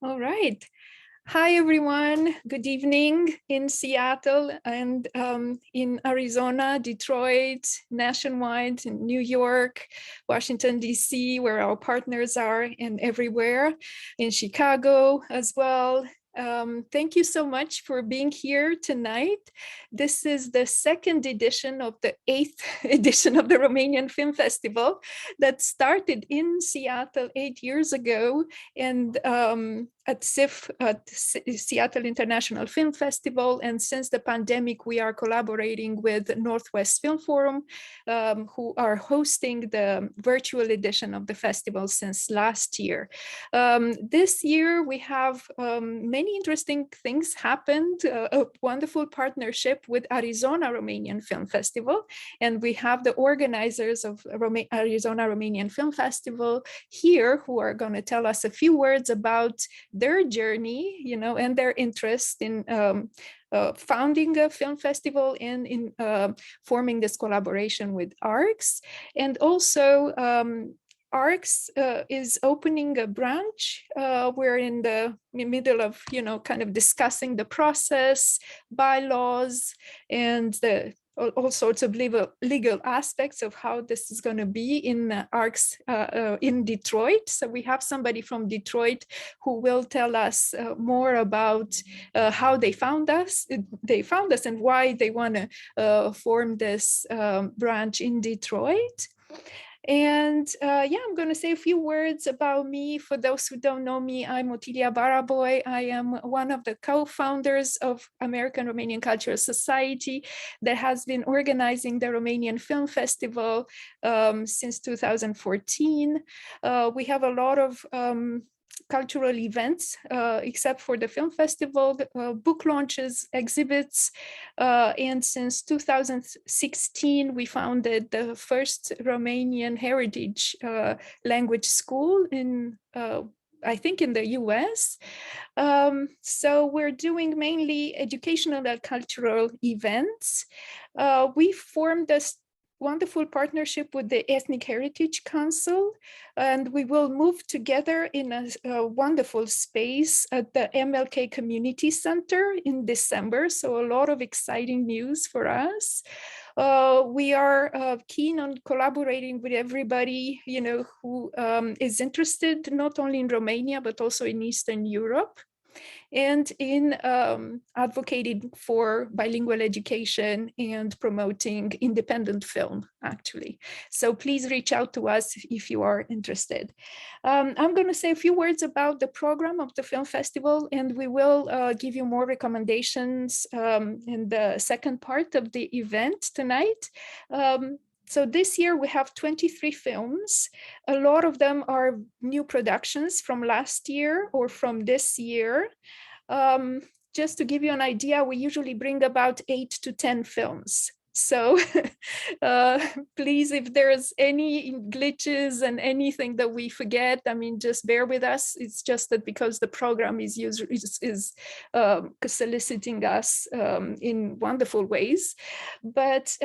All right. Hi, everyone. Good evening in Seattle and in Arizona, Detroit, nationwide, in New York, Washington, D.C., where our partners are, and everywhere, in Chicago as well. Thank you so much for being here tonight. This is the second edition of the 8th edition of the Romanian Film Festival that started in Seattle 8 years ago and at SIF, at Seattle International Film Festival. And since the pandemic, we are collaborating with Northwest Film Forum, who are hosting the virtual edition of the festival since last year. This year, we have many interesting things happened, a wonderful partnership with Arizona Romanian Film Festival. And we have the organizers of Arizona Romanian Film Festival here who are going to tell us a few words about their journey, and their interest in founding a film festival and in forming this collaboration with ARCS. And also, ARCS is opening a branch. We're in the middle of, kind of discussing the process, bylaws, and all sorts of legal aspects of how this is going to be in ARCS in Detroit. So we have somebody from Detroit who will tell us more about how they found us. And why they want to form this branch in Detroit. And I'm going to say a few words about me. For those who don't know me, I'm Otilia Baraboy. I am one of the co-founders of American Romanian Cultural Society that has been organizing the Romanian Film Festival since 2014. We have a lot of cultural events, except for the film festival, book launches, exhibits. And since 2016, we founded the first Romanian heritage language school in I think in the US. So we're doing mainly educational and cultural events. We formed this wonderful partnership with the Ethnic Heritage Council, and we will move together in a wonderful space at the MLK Community Center in December. So a lot of exciting news for us. We are keen on collaborating with everybody, who is interested not only in Romania, but also in Eastern Europe, and in advocating for bilingual education and promoting independent film, actually. So please reach out to us if you are interested. I'm going to say a few words about the program of the film festival, and we will give you more recommendations in the second part of the event tonight. So this year we have 23 films. A lot of them are new productions from last year or from this year. Just to give you an idea, we usually bring about 8 to 10 films. So please, if there's any glitches and anything that we forget, just bear with us. It's just that because the program is soliciting us in wonderful ways. But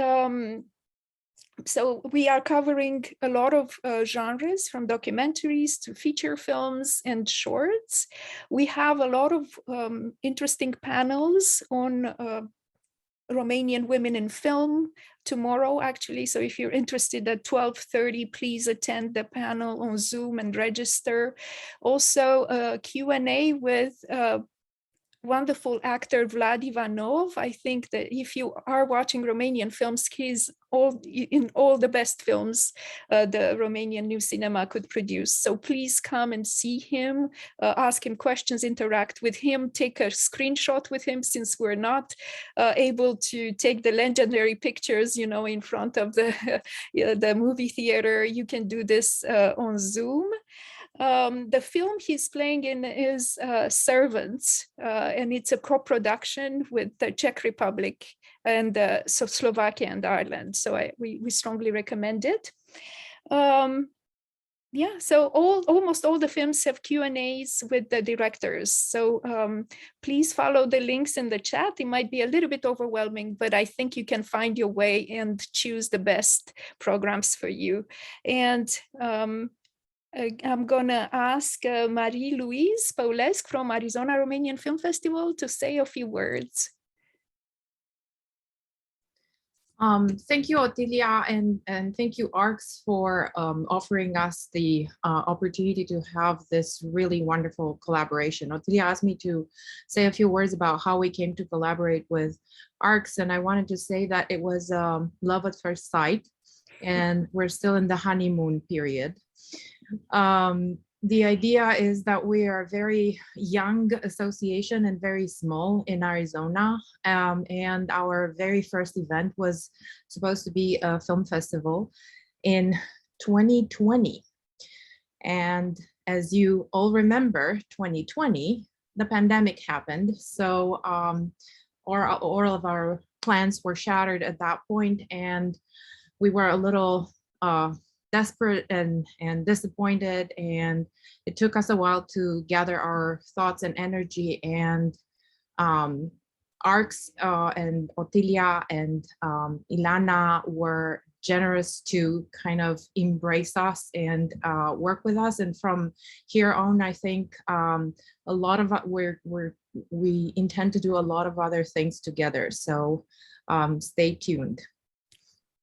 so we are covering a lot of genres, from documentaries to feature films and shorts. We have a lot of interesting panels on Romanian women in film tomorrow, actually. So if you're interested at 12:30, please attend the panel on Zoom and register. Also a Q&A with wonderful actor Vlad Ivanov. I think that if you are watching Romanian films, he's in all the best films the Romanian new cinema could produce. So please come and see him, ask him questions, interact with him, take a screenshot with him, since we're not able to take the legendary pictures, in front of the movie theater. You can do this on Zoom. The film he's playing in is Servants, and it's a co-production with the Czech Republic and Slovakia and Ireland. So we strongly recommend it. So almost all the films have Q&As with the directors. So please follow the links in the chat. It might be a little bit overwhelming, but I think you can find your way and choose the best programs for you. And I'm gonna ask Marie-Louise Paulescu from Arizona Romanian Film Festival to say a few words. Thank you, Otilia, and thank you, ARCS, for offering us the opportunity to have this really wonderful collaboration. Otilia asked me to say a few words about how we came to collaborate with ARCS, and I wanted to say that it was love at first sight, and we're still in the honeymoon period. The idea is that we are a very young association and very small in Arizona. And our very first event was supposed to be a film festival in 2020. And as you all remember, 2020, the pandemic happened. So all of our plans were shattered at that point, and we were a little desperate and disappointed, and it took us a while to gather our thoughts and energy, and ARCS and Otilia and Ilana were generous to kind of embrace us and work with us, and from here on I think a lot of we intend to do a lot of other things together, so stay tuned.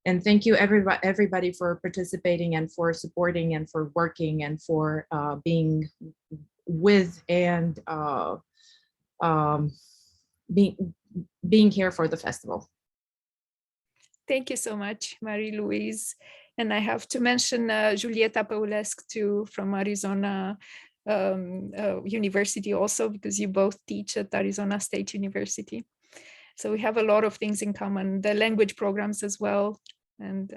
And thank you everybody for participating and for supporting and for working and for being with and being here for the festival. Thank you so much, Marie-Louise. And I have to mention Julieta Paulescu too, from Arizona University also, because you both teach at Arizona State University. So we have a lot of things in common, the language programs as well. And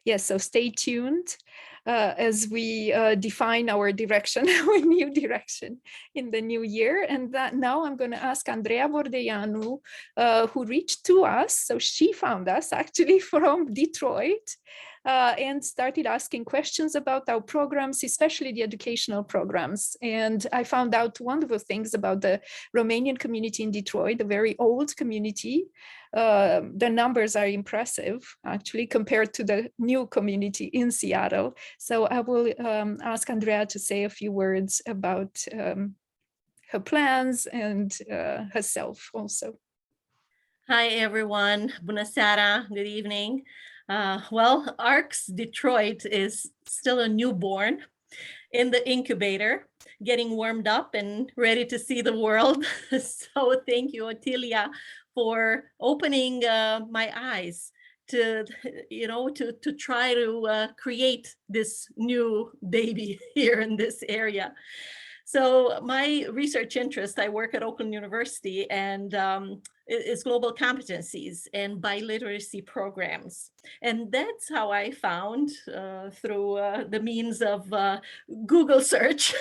yes, so stay tuned as we define our direction, our new direction in the new year. And that now I'm going to ask Andreea Bordeanu, who reached to us. So she found us actually from Detroit and started asking questions about our programs, especially the educational programs. And I found out wonderful things about the Romanian community in Detroit, a very old community. The numbers are impressive, actually, compared to the new community in Seattle. So I will ask Andreea to say a few words about her plans and herself also. Hi, everyone. Bună seara. Good evening. Well, ARCS Detroit is still a newborn in the incubator, getting warmed up and ready to see the world. So thank you, Otilia, for opening my eyes to, to try to create this new baby here in this area. So my research interest, I work at Oakland University, and is global competencies and biliteracy programs. And that's how I found, through the means of Google search,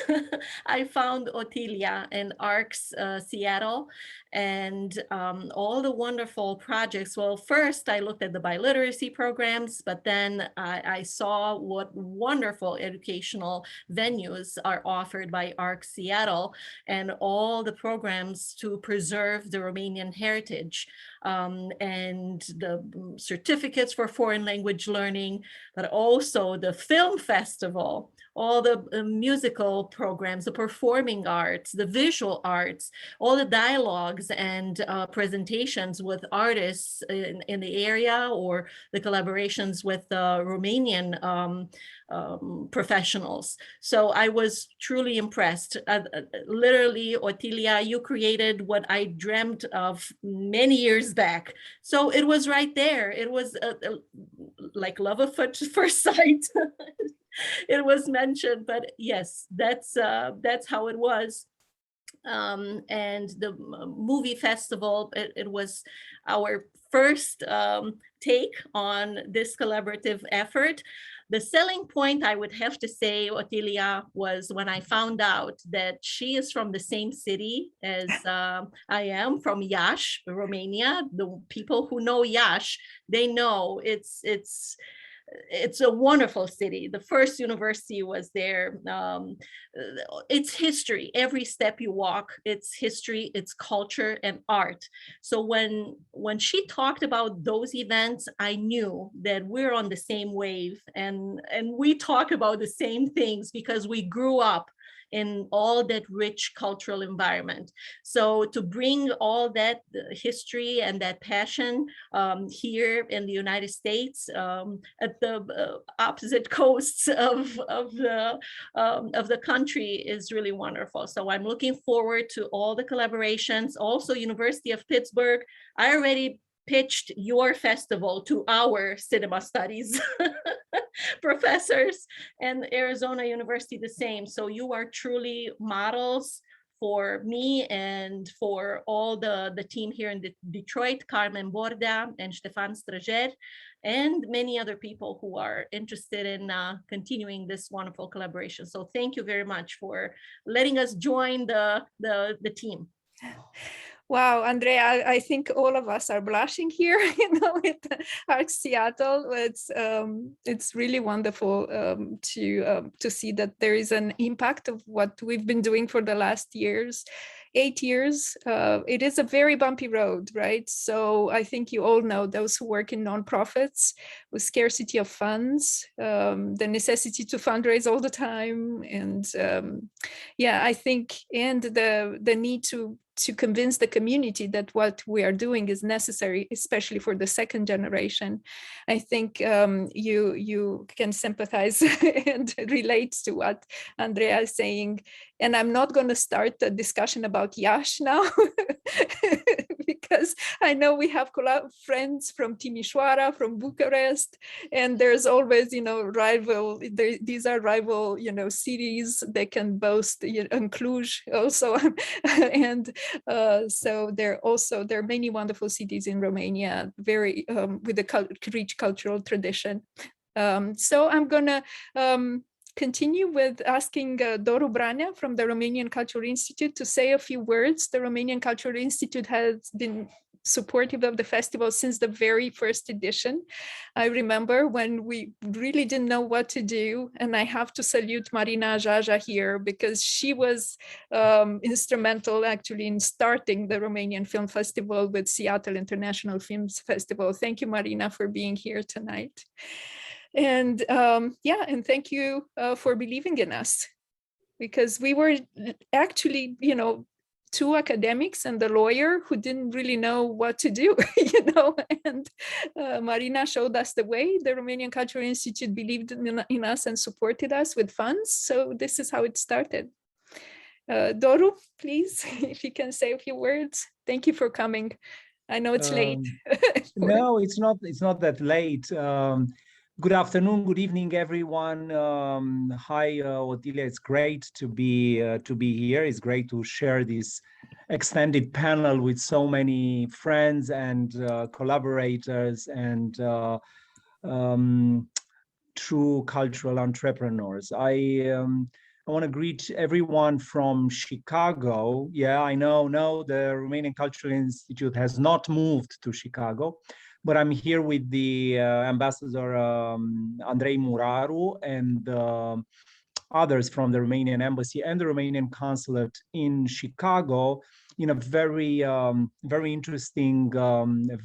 I found Otilia and ARCS Seattle and all the wonderful projects. Well, first I looked at the biliteracy programs, but then I saw what wonderful educational venues are offered by ARCS Seattle and all the programs to preserve the Romanian heritage. And the certificates for foreign language learning, but also the film festival, all the musical programs, the performing arts, the visual arts, all the dialogues and presentations with artists in the area, or the collaborations with Romanian professionals. So I was truly impressed. Literally, Otilia, you created what I dreamt of many years back. So it was right there. It was like love at first sight. It was mentioned, but yes, that's how it was. And the movie festival, it was our first take on this collaborative effort. The selling point, I would have to say, Otilia, was when I found out that she is from the same city as I am, from Iași, Romania. The people who know Iași, they know it's it's a wonderful city. The first university was there. It's history. Every step you walk, it's history, it's culture and art. So when she talked about those events, I knew that we're on the same wave, and we talk about the same things because we grew up in all that rich cultural environment. So to bring all that history and that passion here in the United States, at the opposite coasts of the country, is really wonderful. So I'm looking forward to all the collaborations. Also, University of Pittsburgh, I already pitched your festival to our cinema studies professors, and Arizona University the same. So you are truly models for me and for all the team here in Detroit, Carmen Borda and Stefan Strager, and many other people who are interested in continuing this wonderful collaboration. So thank you very much for letting us join the team. Wow, Andrea, I think all of us are blushing here, with Arc Seattle. It's really wonderful to see that there is an impact of what we've been doing for the last 8 years. It is a very bumpy road, right? So I think you all know, those who work in nonprofits, with scarcity of funds, the necessity to fundraise all the time, and I think, and the need to convince the community that what we are doing is necessary, especially for the second generation. I think you can sympathize and relate to what Andrea is saying. And I'm not going to start a discussion about Yash now, because I know we have friends from Timișoara, from Bucharest, and there's always, rival. These are rival, cities. They can boast, and Cluj also, and so there are many wonderful cities in Romania, very with a rich cultural tradition. So I'm gonna continue with asking Doru Branea from the Romanian Cultural Institute to say a few words. The Romanian Cultural Institute has been supportive of the festival since the very first edition. I remember when we really didn't know what to do, and I have to salute Marina Jaja here, because she was instrumental actually in starting the Romanian Film Festival with Seattle International Films Festival. Thank you, Marina, for being here tonight. And and thank you for believing in us, because we were actually, two academics and the lawyer who didn't really know what to do, and Marina showed us the way. The Romanian Cultural Institute believed in us and supported us with funds. So this is how it started. Doru, please, if you can say a few words. Thank you for coming. I know it's late. No, it's not that late. Good afternoon, good evening, everyone. Hi, Otilia. It's great to be here. It's great to share this extended panel with so many friends and collaborators and true cultural entrepreneurs. I want to greet everyone from Chicago. Yeah, I know the Romanian Cultural Institute has not moved to Chicago, but I'm here with the ambassador Andrei Muraru and others from the Romanian embassy and the Romanian consulate in Chicago in a very, very interesting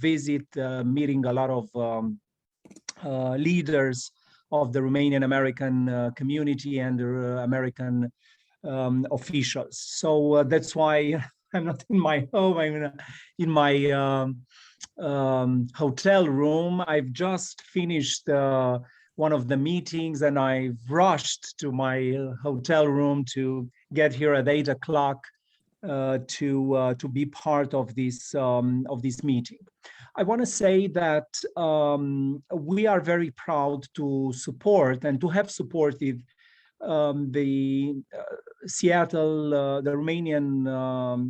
visit, meeting a lot of leaders of the Romanian American community and American officials. So that's why I'm not in my home, I'm in my hotel room. I've just finished one of the meetings and I've rushed to my hotel room to get here at 8 o'clock to be part of this meeting. I want to say that we are very proud to support and to have supported the Seattle, the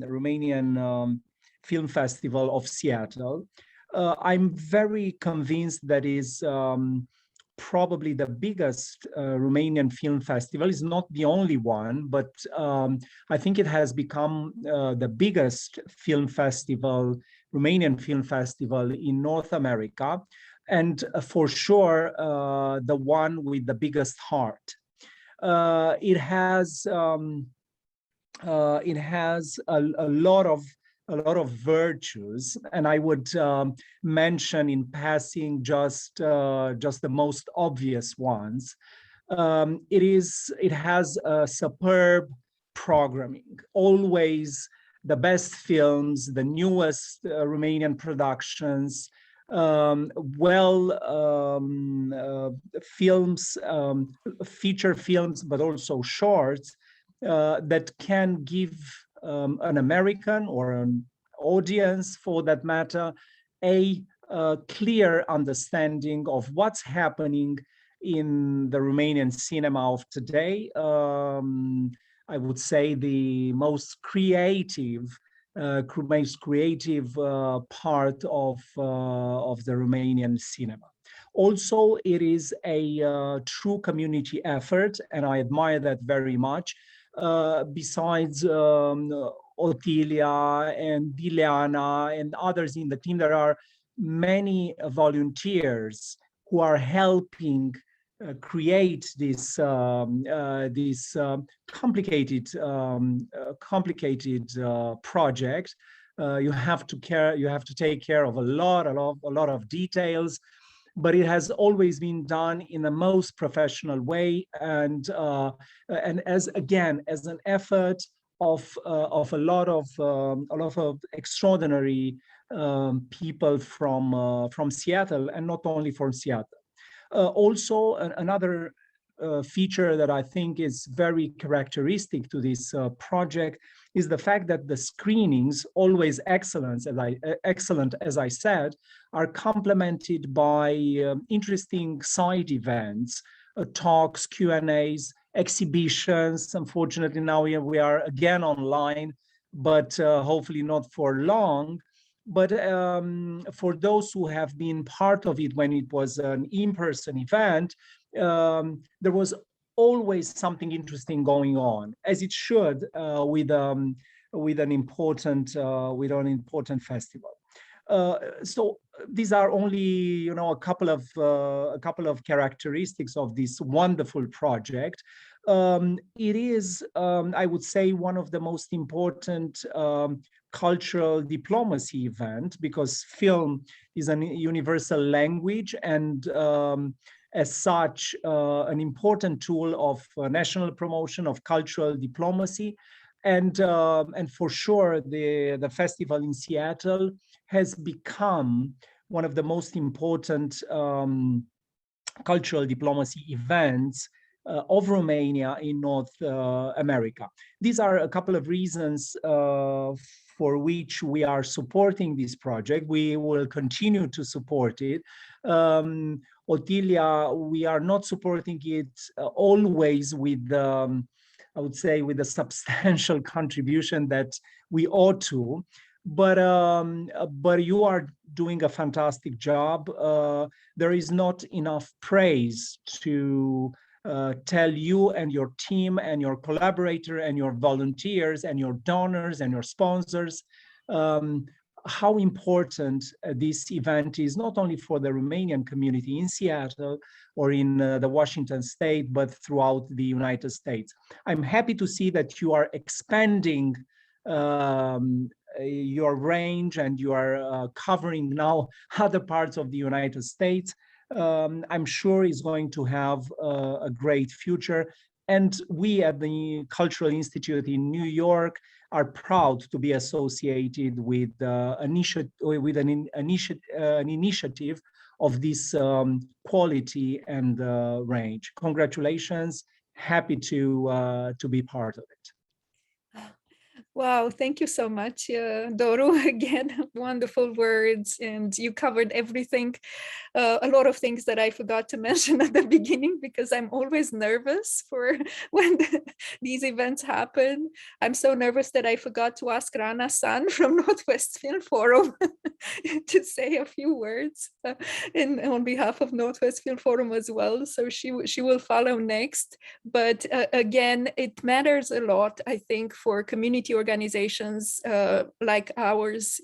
Romanian Film Festival of Seattle. I'm very convinced that is probably the biggest Romanian film festival. It's not the only one, but I think it has become the biggest film festival, Romanian film festival in North America. and for sure the one with the biggest heart. It has a lot of virtues, and I would mention in passing just the most obvious ones. It has a superb programming, always the best films, the newest Romanian productions, films, feature films, but also shorts that can give an American or an audience, for that matter, a clear understanding of what's happening in the Romanian cinema of today. I would say the most creative part of the Romanian cinema. Also, it is a true community effort, and I admire that very much. Besides Otilia and Dileana and others in the team, there are many volunteers who are helping create this complicated project. You have to take care of a lot of details, but it has always been done in the most professional way, and as an effort of a lot of extraordinary people from Seattle, and not only from Seattle. Also, another feature that I think is very characteristic to this project is the fact that the screenings, always excellent, as I said, are complemented by interesting side events, talks, Q&As, exhibitions. Unfortunately, now we are again online, but hopefully not for long. But for those who have been part of it when it was an in-person event, there was always something interesting going on, as it should with an important festival. So these are only a couple of characteristics of this wonderful project. It is, I would say, one of the most important cultural diplomacy event, because film is a universal language, and as such, an important tool of national promotion, of cultural diplomacy. And for sure, the festival in Seattle has become one of the most important cultural diplomacy events of Romania in North America. These are a couple of reasons for which we are supporting this project. We will continue to support it. Otilia, we are not supporting it always with, I would say, with a substantial contribution that we ought to, but you are doing a fantastic job. There is not enough praise to tell you and your team and your collaborator and your volunteers and your donors and your sponsors how important this event is, not only for the Romanian community in Seattle or in the Washington state, but throughout the United States. I'm happy to see that you are expanding your range, and you are covering now other parts of the United States. I'm sure is going to have a great future. And we at the Cultural Institute in New York are proud to be associated with an initiative of this quality and range. Congratulations! Happy to be part of it. Wow, thank you so much, Doru. Again, wonderful words, and you covered everything, a lot of things that I forgot to mention at the beginning, because I'm always nervous for when these events happen. I'm so nervous that I forgot to ask Rana San from Northwest Film Forum to say a few words on behalf of Northwest Film Forum as well. So she will follow next. But again, it matters a lot, I think, for community organizations like ours,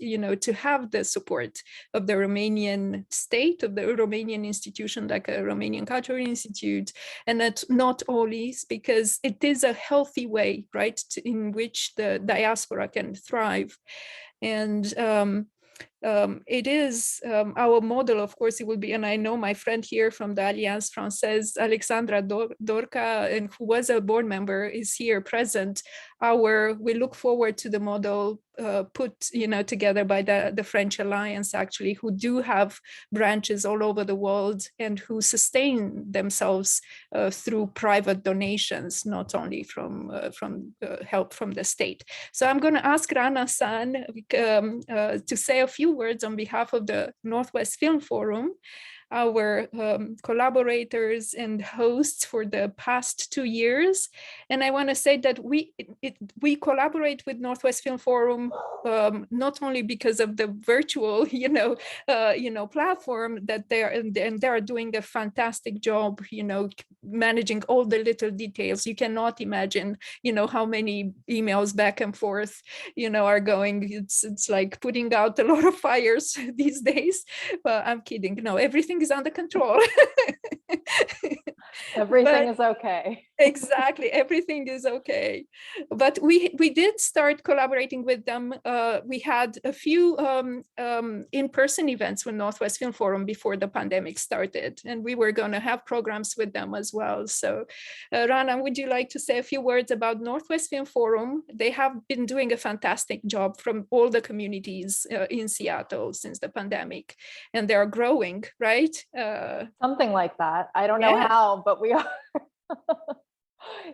to have the support of the Romanian state, of the Romanian institution like a Romanian Cultural Institute, and that not only because it is a healthy way, right, in which the diaspora can thrive. And it is our model, of course, it will be, and I know my friend here from the Alliance Française, Alexandra Dorca, and who was a board member, is here present. We look forward to the model put together by the French Alliance, actually, who do have branches all over the world and who sustain themselves through private donations, not only from help from the state. So I'm going to ask Rana-san to say a few words on behalf of the Northwest Film Forum, our collaborators and hosts for the past 2 years. And I want to say that we collaborate with Northwest Film Forum not only because of the virtual platform that they're doing a fantastic job, managing all the little details. You cannot imagine how many emails back and forth are going. It's like putting out a lot of fires these days. But I'm kidding. No, everything is under control. Everything is okay. Exactly, everything is okay. But we did start collaborating with them. We had a few in-person events with Northwest Film Forum before the pandemic started, and we were going to have programs with them as well. So Rana, would you like to say a few words about Northwest Film Forum? They have been doing a fantastic job from all the communities in Seattle since the pandemic, and they are growing, right? Something like that. I don't know how, but we are.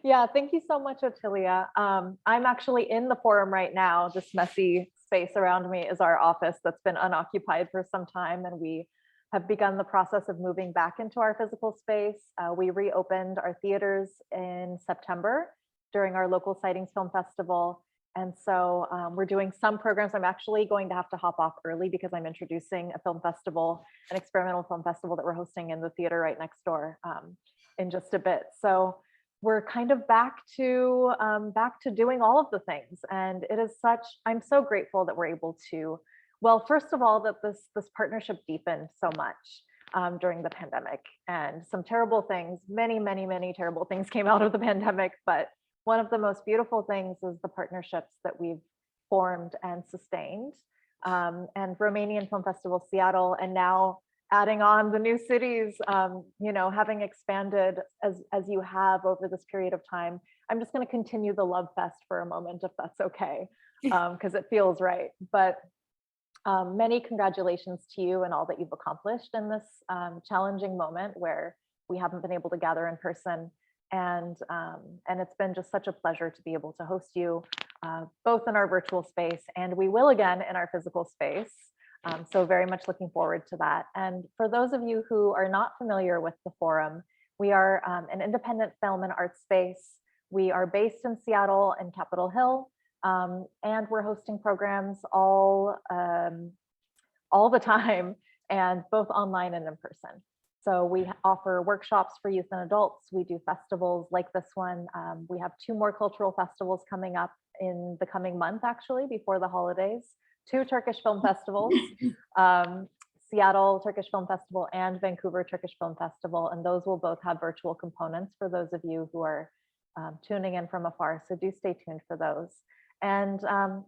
Yeah, thank you so much, Ottilia. I'm actually in the forum right now. This messy space around me is our office that's been unoccupied for some time, and we have begun the process of moving back into our physical space. We reopened our theaters in September during our local Sightings Film Festival. And so we're doing some programs. I'm actually going to have to hop off early because I'm introducing a film festival, an experimental film festival that we're hosting in the theater right next door in just a bit. So we're kind of back to doing all of the things. And it is I'm so grateful that we're able to, well, first of all, that this partnership deepened so much during the pandemic, and some terrible things, many, many, many terrible things came out of the pandemic. But one of the most beautiful things is the partnerships that we've formed and sustained. And Romanian Film Festival Seattle, and now adding on the new cities, having expanded as you have over this period of time. I'm just going to continue the love fest for a moment, if that's okay, because it feels right. But many congratulations to you and all that you've accomplished in this challenging moment where we haven't been able to gather in person. And it's been just such a pleasure to be able to host you both in our virtual space, and we will again in our physical space. So very much looking forward to that. And for those of you who are not familiar with the forum, we are an independent film and art space. We are based in Seattle and Capitol Hill, and we're hosting programs all the time, and both online and in person. So we offer workshops for youth and adults. We do festivals like this one. We have 2 more cultural festivals coming up in the coming month, actually, before the holidays. 2 Turkish film festivals, Seattle Turkish Film Festival and Vancouver Turkish Film Festival. And those will both have virtual components for those of you who are tuning in from afar. So do stay tuned for those. And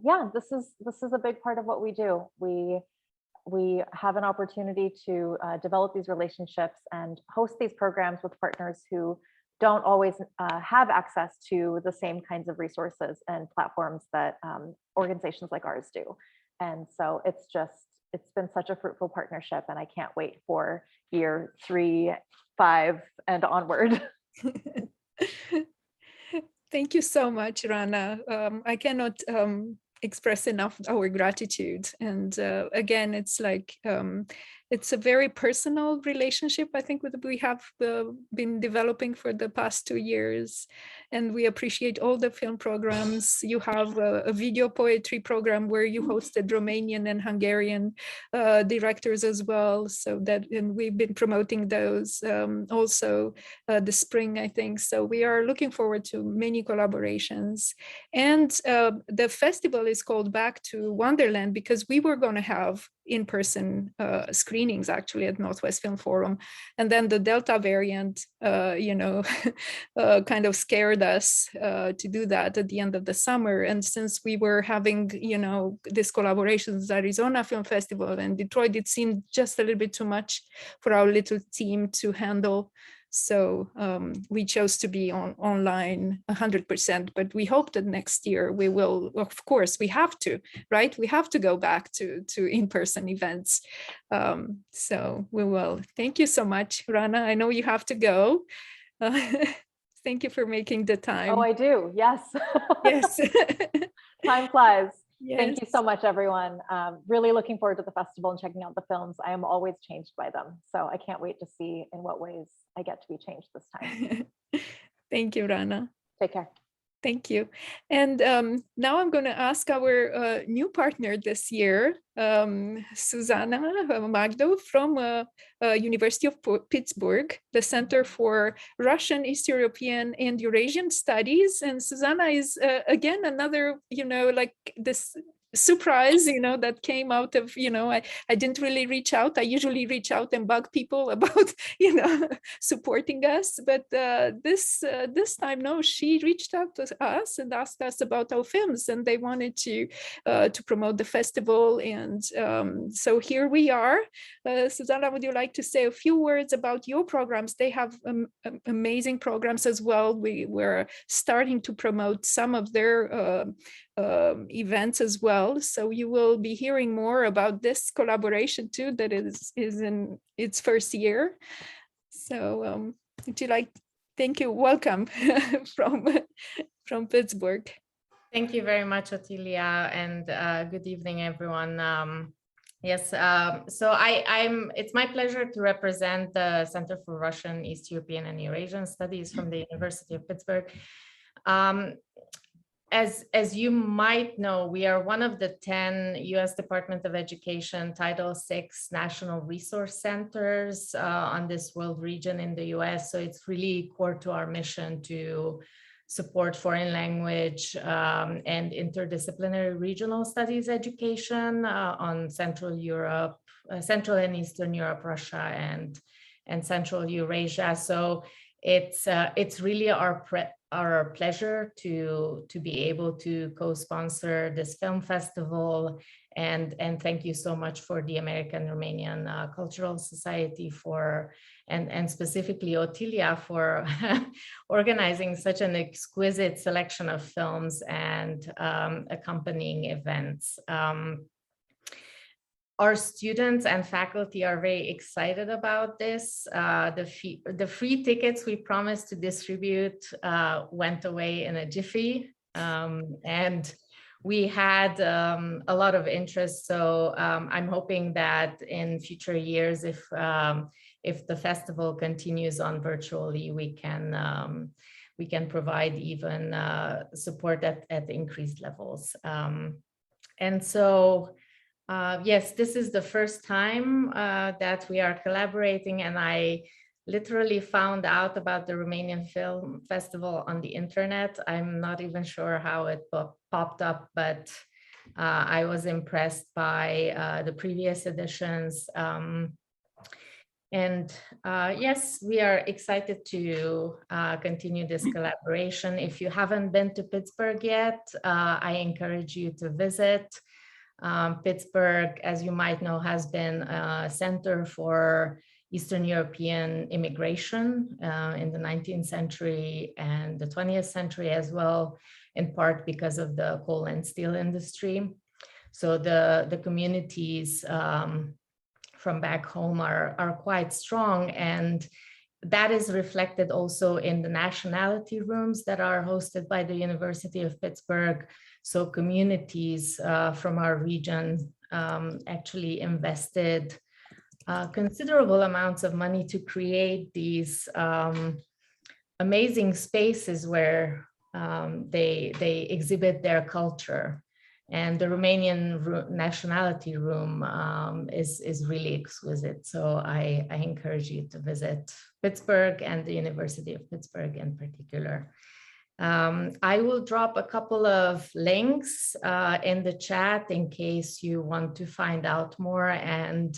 yeah, this is a big part of what we do. We have an opportunity to develop these relationships and host these programs with partners who don't always have access to the same kinds of resources and platforms that organizations like ours do. And so it's been such a fruitful partnership, and I can't wait for year 3, 5, and onward. Thank you so much, Rana. I cannot express enough our gratitude. And again, it's like it's a very personal relationship, I think, that we have been developing for the past 2 years. And we appreciate all the film programs. You have a video poetry program where you hosted Romanian and Hungarian directors as well. So that, and we've been promoting those also the spring, I think. So we are looking forward to many collaborations. And the festival is called Back to Wonderland because we were going to have in-person screenings actually at Northwest Film Forum, and then the Delta variant, kind of scared us to do that at the end of the summer. And since we were having, this collaborations, Arizona Film Festival and Detroit, it seemed just a little bit too much for our little team to handle. So we chose to be online 100%, but we hope that next year we will, of course, we have to, right? We have to go back to in-person events. So we will. Thank you so much, Rana. I know you have to go. Thank you for making the time. Oh, I do. Yes. Yes. Time flies. Yes. Thank you so much, everyone. Really looking forward to the festival and checking out the films. I am always changed by them. So I can't wait to see in what ways I get to be changed this time. Thank you, Rana. Take care. Thank you. And now I'm going to ask our new partner this year, Susanna Magdo from University of Pittsburgh, the Center for Russian, East European, and Eurasian Studies. And Susanna is, again, another, like this surprise, that came out of, I didn't really reach out. I usually reach out and bug people about, supporting us. But this time, no, she reached out to us and asked us about our films, and they wanted to promote the festival. And so here we are. Susanna, would you like to say a few words about your programs? They have amazing programs as well. We were starting to promote some of their events as well. So you will be hearing more about this collaboration too, that is in its first year. So would you like, thank you, welcome from Pittsburgh. Thank you very much, Ottilia, and good evening, everyone. Yes, so it's my pleasure to represent the Center for Russian, East European, and Eurasian Studies from the University of Pittsburgh. As you might know, we are one of the 10 U.S. Department of Education Title VI National Resource Centers on this world region in the U.S. So it's really core to our mission to support foreign language and interdisciplinary regional studies education on Central Europe, Central and Eastern Europe, Russia, and Central Eurasia. So it's really our pleasure to be able to co-sponsor this film festival, and thank you so much for the American Romanian Cultural Society and specifically Ottilia for organizing such an exquisite selection of films and accompanying events. Our students and faculty are very excited about this. The free tickets we promised to distribute went away in a jiffy, and we had a lot of interest. So I'm hoping that in future years, if the festival continues on virtually, we can provide even support at increased levels. And so. Yes, this is the first time that we are collaborating, and I literally found out about the Romanian Film Festival on the internet. I'm not even sure how it popped up, but I was impressed by the previous editions. Yes, we are excited to continue this collaboration. If you haven't been to Pittsburgh yet, I encourage you to visit. Pittsburgh, as you might know, has been a center for Eastern European immigration in the 19th century and the 20th century as well, in part because of the coal and steel industry. So the communities from back home are quite strong, and that is reflected also in the nationality rooms that are hosted by the University of Pittsburgh. So communities from our region actually invested considerable amounts of money to create these amazing spaces where they exhibit their culture. And the Romanian nationality room is really exquisite. So I encourage you to visit Pittsburgh and the University of Pittsburgh in particular. I will drop a couple of links in the chat in case you want to find out more, and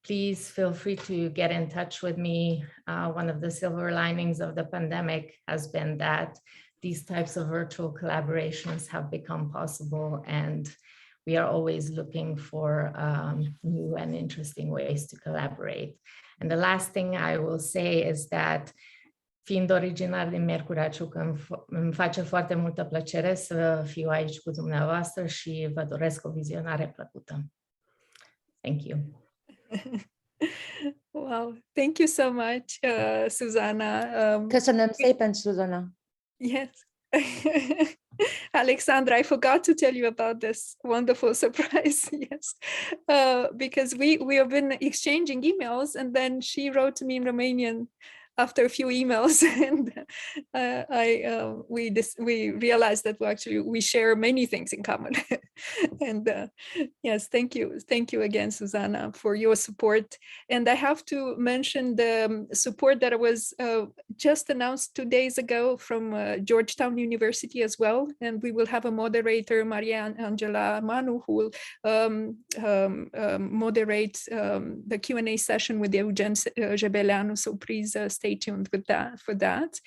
please feel free to get in touch with me. One of the silver linings of the pandemic has been that these types of virtual collaborations have become possible, and we are always looking for new and interesting ways to collaborate. And the last thing I will say is that, fiind originar din Miercuraciu, îmi face foarte multă plăcere să fiu aici cu dumneavoastră și vă doresc o vizionare plăcută. Thank you. Wow, thank you so much, Susanna. Köszönöm szépen, Susanna. Yes. Alexandra, I forgot to tell you about this wonderful surprise. Yes, because we have been exchanging emails, and then she wrote to me in Romanian after a few emails, and we realized that we share many things in common. And yes, thank you again, Susanna, for your support. And I have to mention the support that was just announced 2 days ago from Georgetown University as well. And we will have a moderator, Maria Angela Manu, who will moderate the Q&A session with Eugen Jebeleanu. So please stay tuned for that.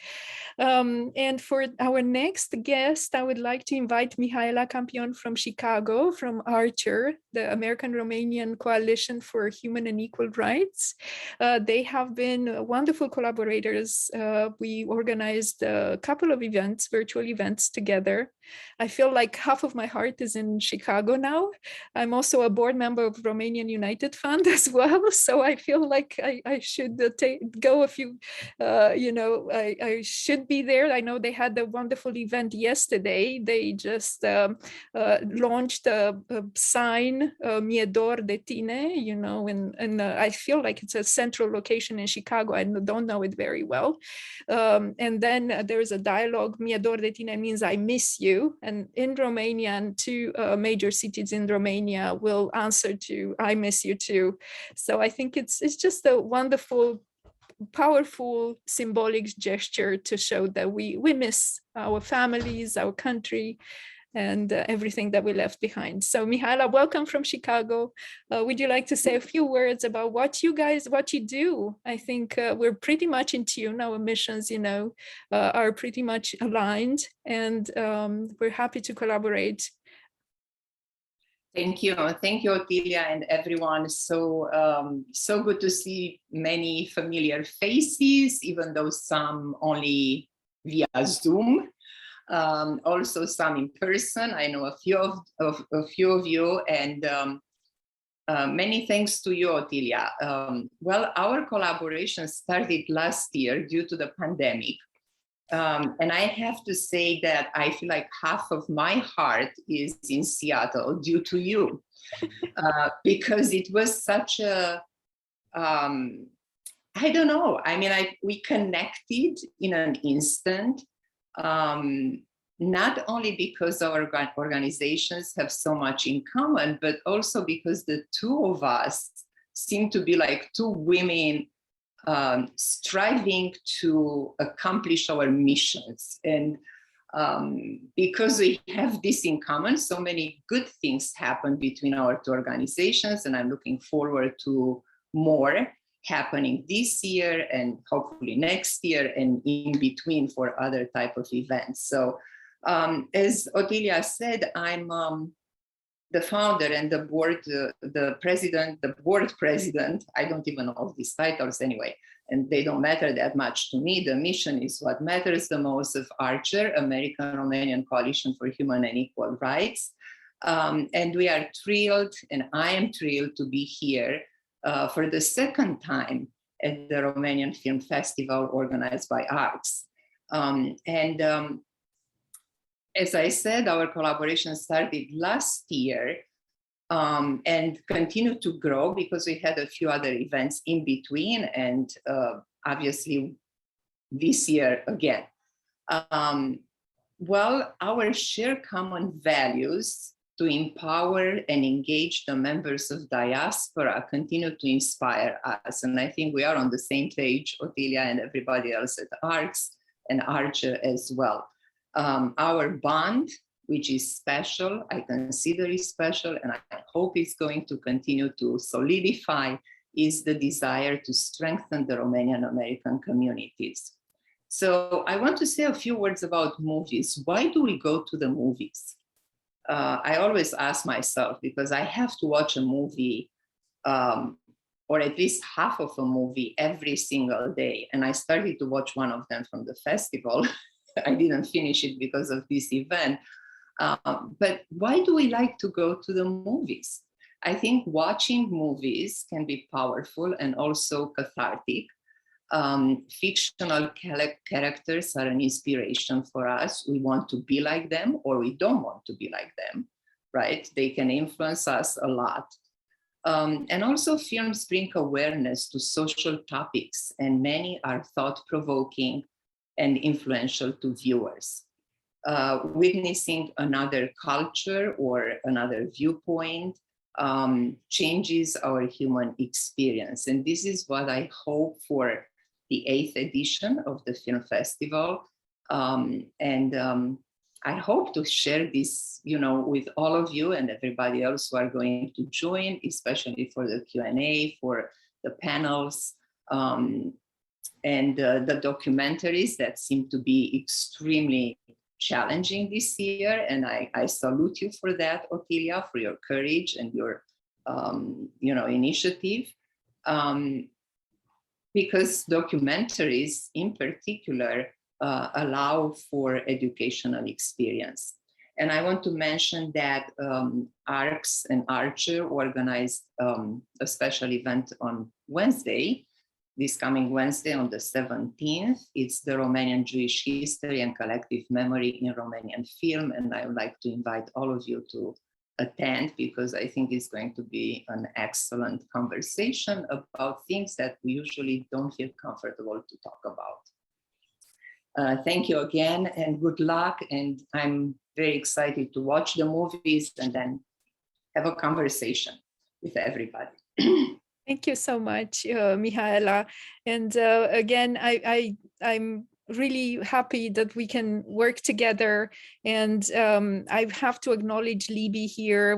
And for our next guest, I would like to invite Mihaela Campion from Chicago, from Archer, the American-Romanian Coalition for Human and Equal Rights. They have been wonderful collaborators. We organized a couple of events, virtual events together. I feel like half of my heart is in Chicago now. I'm also a board member of Romanian United Fund as well. So I feel like I should go a few, I should be there. I know they had a wonderful event yesterday. They just launched a sign, Mie dor de tine, and I feel like it's a central location in Chicago. I don't know it very well. And then there's a dialogue, Mie dor de tine means I miss you. And in Romanian, 2 major cities in Romania will answer to I miss you too. So I think it's just a wonderful, powerful, symbolic gesture to show that we miss our families, our country, and everything that we left behind. So Mihaela, welcome from Chicago. Would you like to say a few words about what you do? I think we're pretty much in tune. Our missions, are pretty much aligned, and we're happy to collaborate. Thank you, Otilia, and everyone. So good to see many familiar faces, even though some only via Zoom. Also some in person. I know a few of you, and many thanks to you, Otilia. Well, our collaboration started last year due to the pandemic. And I have to say that I feel like half of my heart is in Seattle due to you, because it was such a, I don't know. I mean, we connected in an instant. Not only because our organizations have so much in common, but also because the 2 of us seem to be like 2 women striving to accomplish our missions. And because we have this in common, so many good things happen between our 2 organizations, and I'm looking forward to more happening this year and hopefully next year and in between for other type of events. So as Otilia said, I'm the founder and the board president. I don't even know all these titles anyway, and they don't matter that much to me. The mission is what matters the most of Archer, American-Romanian Coalition for Human and Equal Rights. And we are thrilled, and I am thrilled to be here for the 2nd time at the Romanian Film Festival organized by ARCS. As I said, our collaboration started last year. and continue to grow because we had a few other events in between, and obviously this year again. Well, our shared common values to empower and engage the members of diaspora continue to inspire us. And I think we are on the same page, Otilia and everybody else at ARCS and Archer as well. Our bond, which is special, I consider it special, and I hope it's going to continue to solidify, is the desire to strengthen the Romanian American communities. So I want to say a few words about movies. Why do we go to the movies? I always ask myself, because I have to watch a movie, or at least half of a movie every single day. And I started to watch one of them from the festival. I didn't finish it because of this event. But why do we like to go to the movies? I think watching movies can be powerful and also cathartic. Fictional characters are an inspiration for us. We want to be like them, or we don't want to be like them, right? They can influence us a lot. And also films bring awareness to social topics, and many are thought-provoking and influential to viewers. Witnessing another culture or another viewpoint changes our human experience. And this is what I hope for the 8th edition of the film festival. I hope to share this, with all of you and everybody else who are going to join, especially for the Q&A, for the panels, and the documentaries that seem to be extremely challenging this year. And I salute you for that, Otilia, for your courage and your, initiative. Because documentaries in particular allow for educational experience. And I want to mention that ARCS and Archer organized a special event on Wednesday, this coming Wednesday on the 17th. It's the Romanian Jewish History and Collective Memory in Romanian Film. And I would like to invite all of you to attend, because I think it's going to be an excellent conversation about things that we usually don't feel comfortable to talk about. Thank you again and good luck. And I'm very excited to watch the movies and then have a conversation with everybody. Thank you so much, Mihaela. And again, I'm really happy that we can work together. And I have to acknowledge Libby here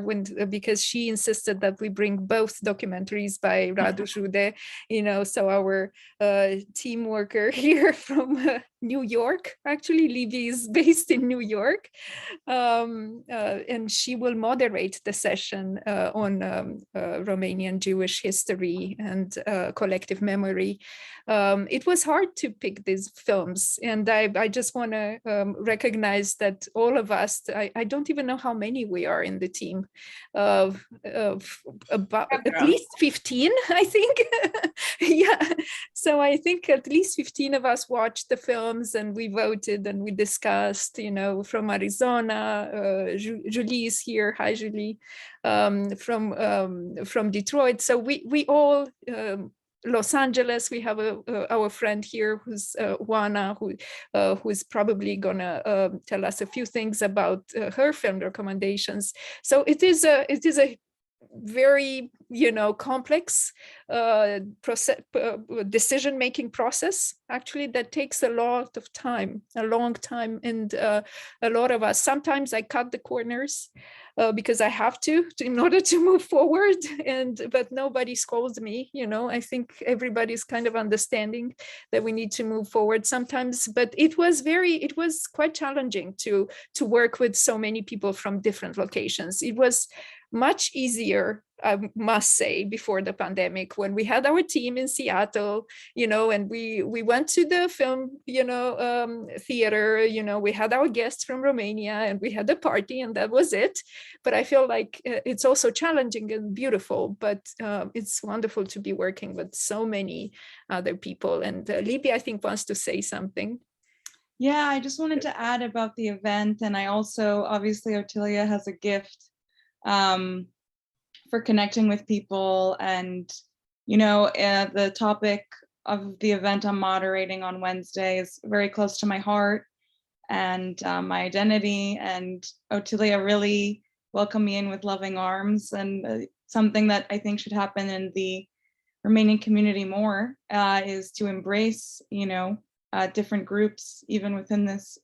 because she insisted that we bring both documentaries by Radu Jude, so our team worker here from New York. Actually, Libby is based in New York, and she will moderate the session on Romanian Jewish history and collective memory. It was hard to pick these films, and I just want to recognize that all of us, I don't even know how many we are in the team, of about at least 15, I think. Yeah, so I think at least 15 of us watched the films and we voted and we discussed, from Arizona, Julie is here, hi Julie, from Detroit. So we all, Los Angeles, we have our friend here who's Juana, who's probably gonna tell us a few things about her film recommendations. So it is a very complex decision-making process, actually, that takes a long time, and a lot of us, sometimes I cut the corners because I have to in order to move forward, but nobody scolds me. I think everybody's kind of understanding that we need to move forward sometimes, but it was quite challenging to work with so many people from different locations. It was much easier, I must say, before the pandemic, when we had our team in Seattle, and we went to the film, theater, we had our guests from Romania and we had a party and that was it. But I feel like it's also challenging and beautiful, but it's wonderful to be working with so many other people. And Libby, I think, wants to say something. Yeah, I just wanted to add about the event. And I also, obviously, Otilia has a gift for connecting with people. And, the topic of the event I'm moderating on Wednesday is very close to my heart and my identity. And Ottilia really welcomed me in with loving arms, and something that I think should happen in the Romanian community more is to embrace, different groups, even within this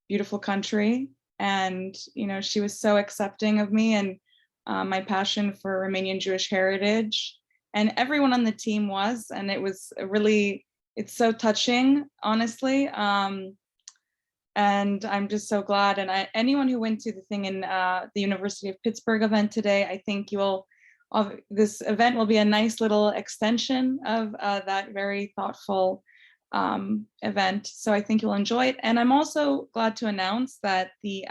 beautiful country. And, she was so accepting of me and my passion for Romanian Jewish heritage. And everyone on the team was, and it was really, it's so touching, honestly. And I'm just so glad. And anyone who went to the thing in the University of Pittsburgh event today, I think this event will be a nice little extension of that very thoughtful event. So I think you'll enjoy it. And I'm also glad to announce that the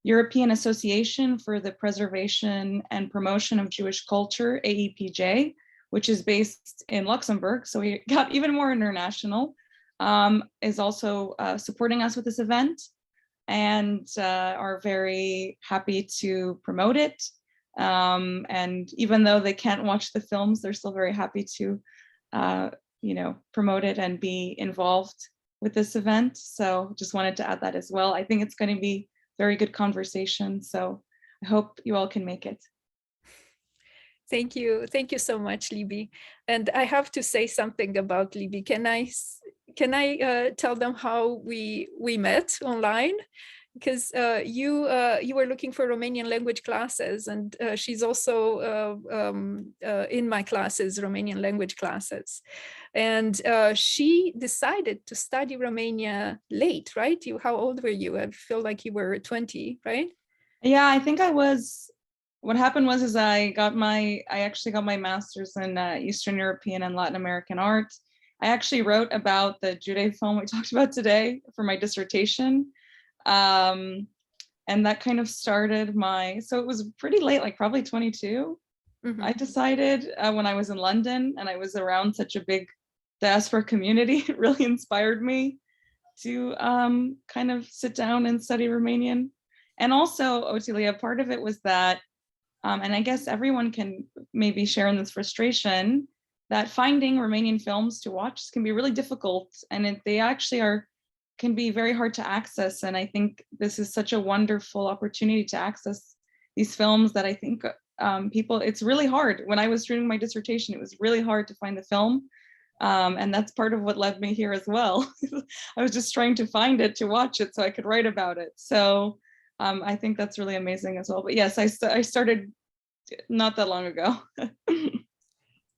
European Association for the Preservation and Promotion of Jewish Culture, AEPJ, which is based in Luxembourg, so we got even more international, is also supporting us with this event, and are very happy to promote it. And even though they can't watch the films, they're still very happy to promote it and be involved with this event. So just wanted to add that as well. I think it's going to be very good conversation. So I hope you all can make it. Thank you. Thank you so much, Libby. And I have to say something about Libby. Can I tell them how we met online? Because you were looking for Romanian language classes, and she's also in my classes, Romanian language classes. And she decided to study Romania late, right? How old were you? I feel like you were 20, right? Yeah, I think I was. What happened was I actually got my master's in Eastern European and Latin American art. I actually wrote about the Jude film we talked about today for my dissertation. And that kind of started so it was pretty late, like probably 22. Mm-hmm. I decided when I was in London and I was around such a big diaspora community, it really inspired me to kind of sit down and study Romanian. And also, Ottilia, part of it was that, and I guess everyone can maybe share in this frustration, that finding Romanian films to watch can be really difficult, and they actually can be very hard to access. And I think this is such a wonderful opportunity to access these films that I think it's really hard. When I was doing my dissertation, it was really hard to find the film. And that's part of what led me here as well. I was just trying to find it, to watch it, so I could write about it. So I think that's really amazing as well. But yes, I started not that long ago.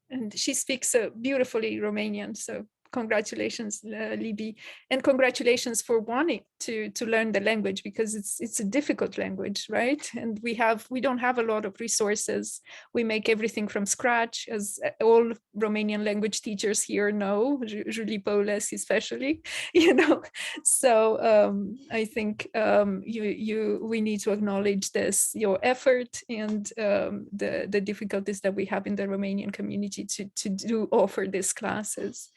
And she speaks beautifully Romanian, so congratulations, Libby, and congratulations for wanting to learn the language, because it's a difficult language, right? And we don't have a lot of resources. We make everything from scratch, as all Romanian language teachers here know, Julie Paulès especially, So I think we need to acknowledge your effort and the difficulties that we have in the Romanian community to offer these classes.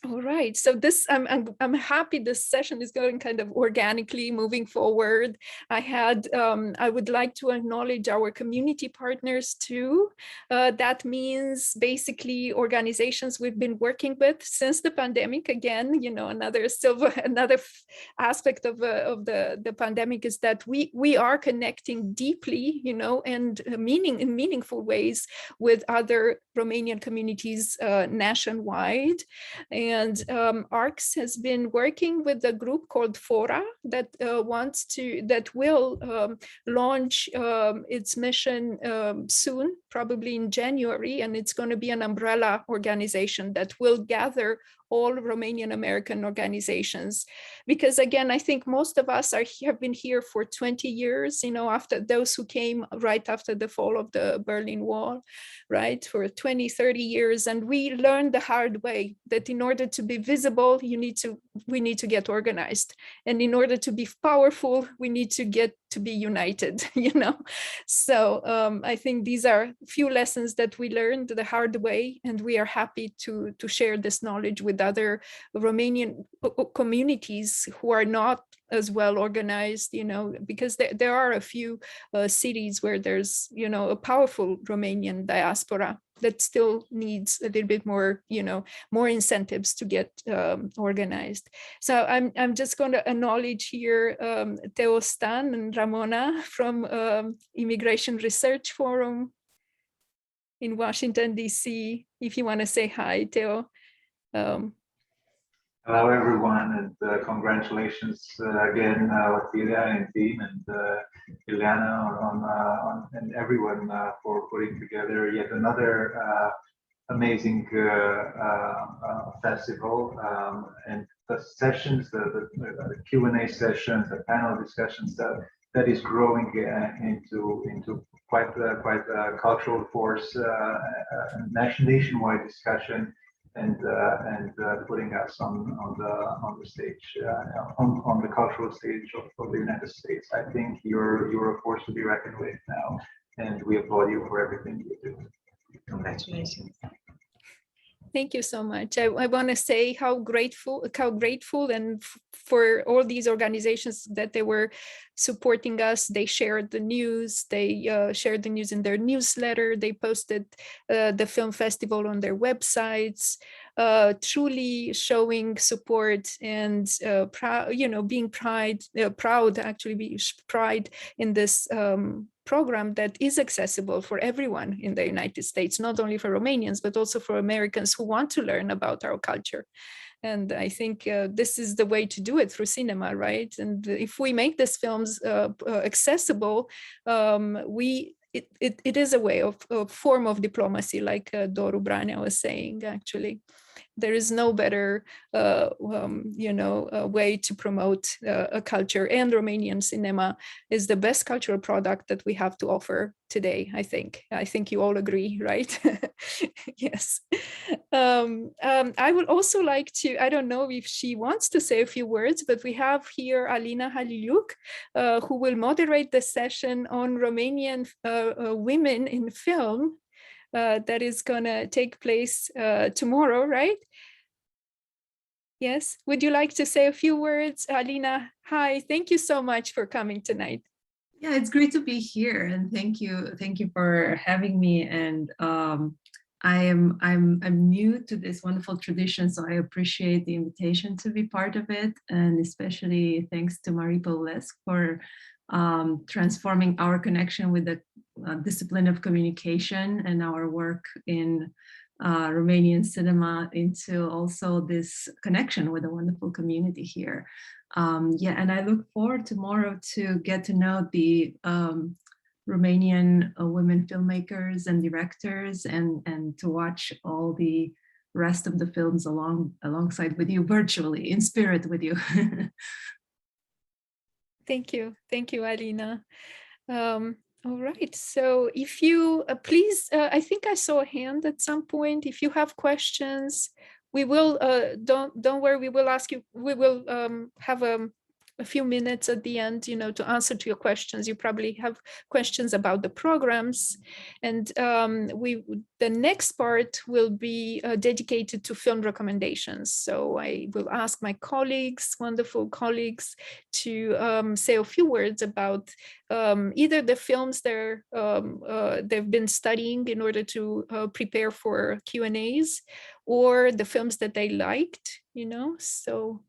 All right, so I'm happy this session is going kind of organically moving forward. I would like to acknowledge our community partners too. That means basically organizations we've been working with since the pandemic. Again, another aspect of the pandemic is that we are connecting deeply, and in meaningful ways with other Romanian communities nationwide. And ARCS has been working with a group called Fora that will launch its mission soon, probably in January, and it's going to be an umbrella organization that will gather all Romanian American organizations. Because again, I think most of us have been here for 20 years, after those who came right after the fall of the Berlin Wall, right, for 20, 30 years. And we learned the hard way that in order to be visible, we need to get organized. And in order to be powerful, we need to get to be united, So I think these are few lessons that we learned the hard way, and we are happy to share this knowledge with other Romanian communities who are not as well organized, you know, because there are a few cities where there's, you know, a powerful Romanian diaspora that still needs a little bit more, you know, more incentives to get organized. So I'm just going to acknowledge here Teo Stan and Ramona from Immigration Research Forum in Washington, D.C. If you want to say hi, Teo. Hello, everyone, and congratulations again, Ottilia and team, and Ileana and everyone for putting together yet another amazing festival, and the sessions, the Q&A sessions, the panel discussions that is growing into quite a cultural force, nationwide discussion. And putting us on the stage, on the cultural stage of the United States. I think you're a force to be reckoned with now, and we applaud you for everything you do. Congratulations. Thank you so much. I want to say how grateful and for all these organizations that they were supporting us. They shared the news. They shared the news in their newsletter. They posted the film festival on their websites, truly showing support and proud, you know, being pride in this program that is accessible for everyone in the United States, not only for Romanians, but also for Americans who want to learn about our culture. And I think this is the way to do it, through cinema, right? And if we make these films accessible, it is a way of a form of diplomacy, like Doru Branea was saying, actually. There is no better, way to promote a culture, and Romanian cinema is the best cultural product that we have to offer today. I think you all agree, right? Yes. I would also like to, I don't know if she wants to say a few words, but we have here Alina Haliliuc, who will moderate the session on Romanian women in film. That is going to take place tomorrow, right? Yes. Would you like to say a few words, Alina? Hi, thank you so much for coming tonight. Yeah, it's great to be here, and thank you for having me. And I'm new to this wonderful tradition, so I appreciate the invitation to be part of it, and especially thanks to Marie Paulescu for transforming our connection with the discipline of communication and our work in Romanian cinema into also this connection with a wonderful community here. And I look forward tomorrow to get to know the Romanian women filmmakers and directors, and to watch all the rest of the films alongside with you, virtually, in spirit with you. Thank you, Alina. All right, so if you please, I think I saw a hand at some point. If you have questions, we will, don't worry, we will ask you, we will have a few minutes at the end, to answer to your questions. You probably have questions about the programs, and the next part will be dedicated to film recommendations. So I will ask my colleagues, wonderful colleagues, to say a few words about either the films they've been studying in order to prepare for Q&As, or the films that they liked, so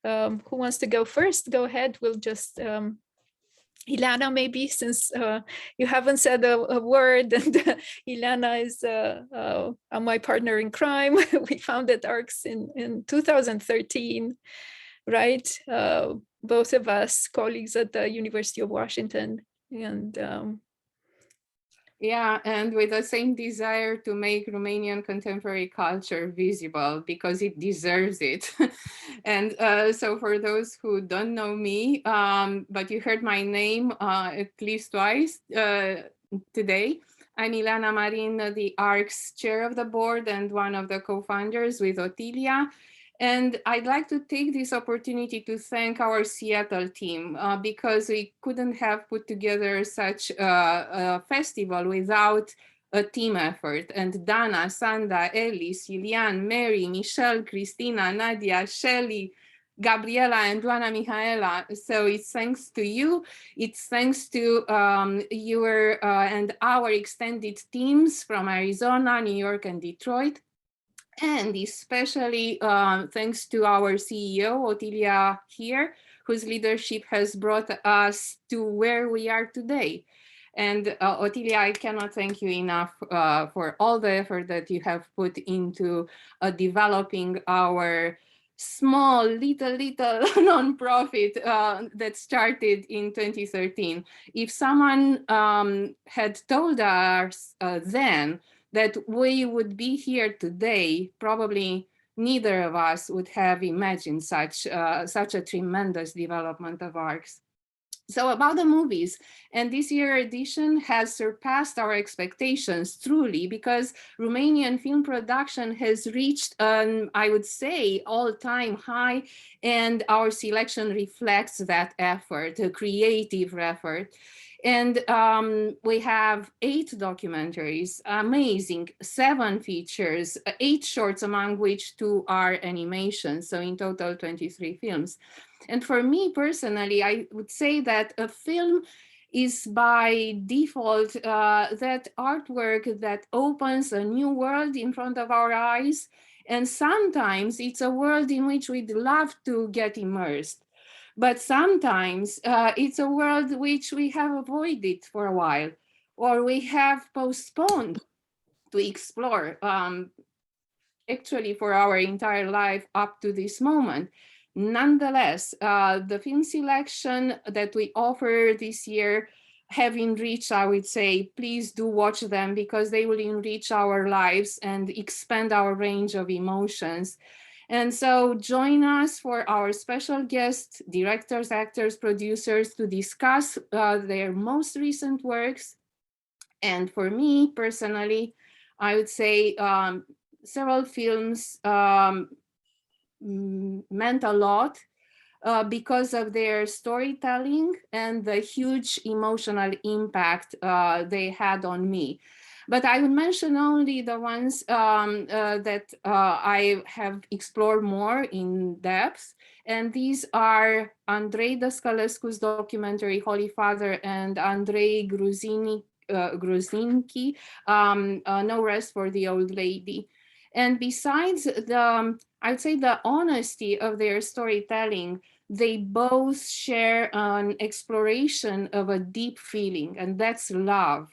who wants to go first? Go ahead. We'll just, Ilana, maybe, since you haven't said a word, and Ilana is my partner in crime. We founded ARCS in 2013, right? Both of us colleagues at the University of Washington, and yeah, and with the same desire to make Romanian contemporary culture visible, because it deserves it. And so for those who don't know me, but you heard my name at least twice today, I'm Ilana Marin, the ARCS chair of the board and one of the co-founders with Ottilia. And I'd like to take this opportunity to thank our Seattle team because we couldn't have put together such a festival without a team effort. And Dana, Sanda, Ellie, Cilian, Mary, Michelle, Christina, Nadia, Shelley, Gabriela and Luana Mihaela. So it's thanks to you. It's thanks to your and our extended teams from Arizona, New York, and Detroit. And especially thanks to our CEO, Otilia here, whose leadership has brought us to where we are today. And Otilia, I cannot thank you enough for all the effort that you have put into developing our small, little nonprofit that started in 2013. If someone had told us then that we would be here today, probably neither of us would have imagined such a tremendous development of ARCS. So about the movies, and this year edition has surpassed our expectations truly, because Romanian film production has reached an, I would say, all-time high, and our selection reflects that effort, a creative effort. And we have 8 documentaries, amazing, 7 features, 8 shorts, among which 2 are animations. So in total, 23 films. And for me personally, I would say that a film is by default that artwork that opens a new world in front of our eyes. And sometimes it's a world in which we'd love to get immersed. But sometimes it's a world which we have avoided for a while, or we have postponed to explore actually for our entire life up to this moment. Nonetheless, the film selection that we offer this year have enriched, I would say, please do watch them, because they will enrich our lives and expand our range of emotions. And so join us for our special guests, directors, actors, producers, to discuss their most recent works. And for me personally, I would say several films meant a lot because of their storytelling and the huge emotional impact they had on me. But I would mention only the ones that I have explored more in depth. And these are Andrei Dascălescu's documentary, Holy Father, and Andrei Gruzinki, No Rest for the Old Lady. And besides the, I'd say, the honesty of their storytelling, they both share an exploration of a deep feeling, and that's love.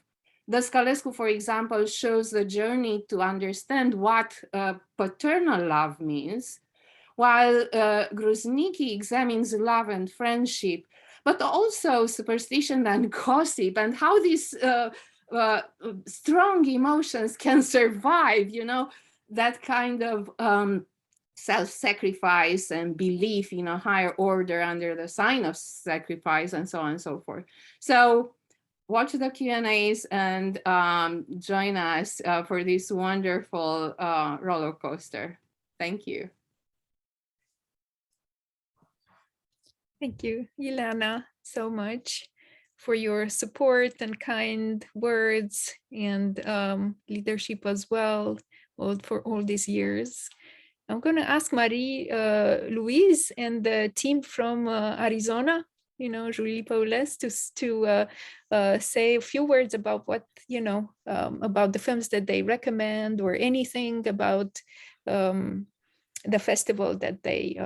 Dascălescu, for example, shows the journey to understand what paternal love means, while Gruzinki examines love and friendship, but also superstition and gossip, and how these strong emotions can survive, you know, that kind of self-sacrifice and belief in a higher order under the sign of sacrifice, and so on and so forth. So watch the Q&As and join us for this wonderful roller coaster. Thank you. Thank you, Ilana, so much for your support and kind words and leadership as well for all these years. I'm going to ask Marie-Louise and the team from Arizona, you know, Julie Paulès, to say a few words about what, you know, about the films that they recommend, or anything about the festival that they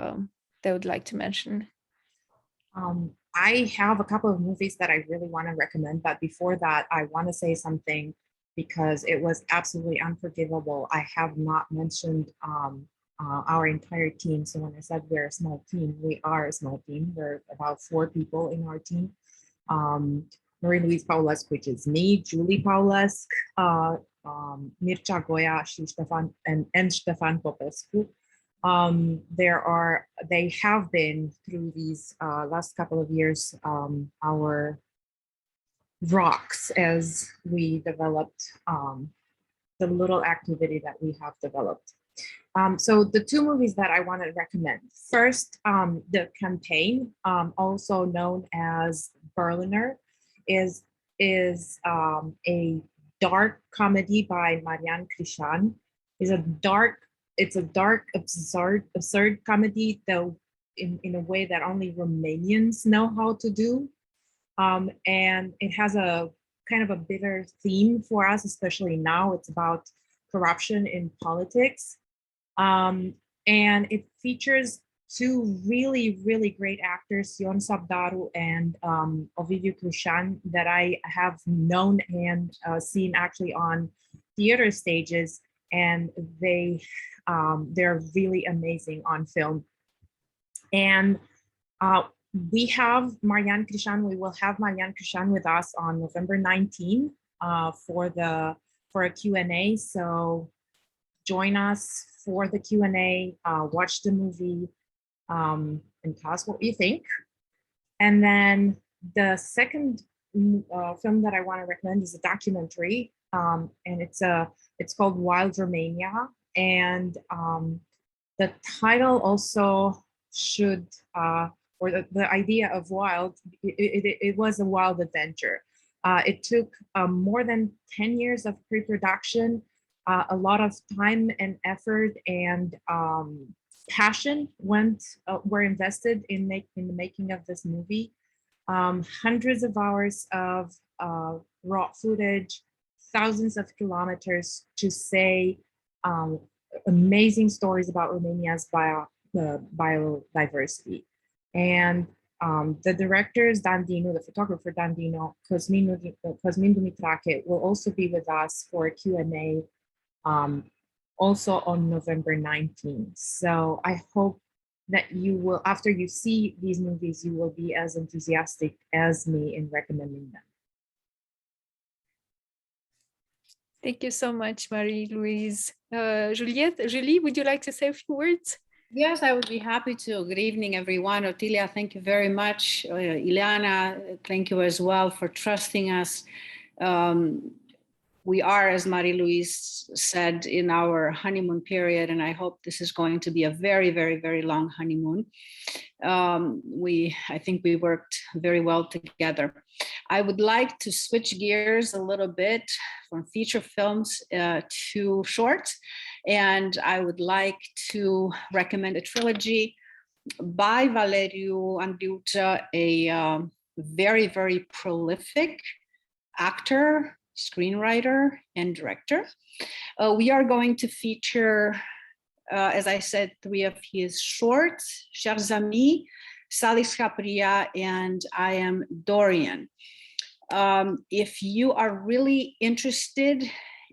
would like to mention. I have a couple of movies that I really want to recommend, but before that, I want to say something, because it was absolutely unforgivable. I have not mentioned our entire team. So when I said we're a small team, we are a small team. We're about 4 people in our team. Marie-Louise Paulesc, which is me, Julie Paulesc, Mircea Goia, and Ștefan Popescu. They have been through these last couple of years our rocks as we developed the little activity that we have developed. So the 2 movies that I want to recommend. First, The Campaign, also known as Berliner, is a dark comedy by Marian Crișan. It's a dark, absurd comedy, though in a way that only Romanians know how to do. And it has a kind of a bitter theme for us, especially now. It's about corruption in politics. And it features two really, really great actors, Ion Sabdaru and Ovidiu Crușan, that I have known and seen actually on theater stages, and they're really amazing on film. And we have Marian Crușan. We will have Marian Crușan with us on November 19 for a Q&A. So join us for the Q&A, watch the movie, and tell us what you think. And then the second film that I want to recommend is a documentary, and it's called Wild Romania. And the title also should, or the idea of wild, it was a wild adventure. It took more than 10 years of pre-production, a lot of time and effort and passion were invested in the making of this movie. Hundreds of hours of raw footage, thousands of kilometers to say amazing stories about Romania's biodiversity. And the directors, Dan Dinu, the photographer Dan Dinu, Cosmin Dumitrache will also be with us for a Q&A also on November 19th. So I hope that you will, after you see these movies, you will be as enthusiastic as me in recommending them. Thank you so much, Marie-Louise. Julie, would you like to say a few words? Yes, I would be happy to. Good evening, everyone. Otilia, thank you very much. Ileana, thank you as well for trusting us. We are, as Marie-Louise said, in our honeymoon period, and I hope this is going to be a very, very, very long honeymoon. I think we worked very well together. I would like to switch gears a little bit from feature films to short, and I would like to recommend a trilogy by Valeriu Andriuță, a very, very prolific actor, screenwriter, and director. We are going to feature, as I said, 3 of his shorts, Chers Amis, Salis Capria, and I Am Dorian. If you are really interested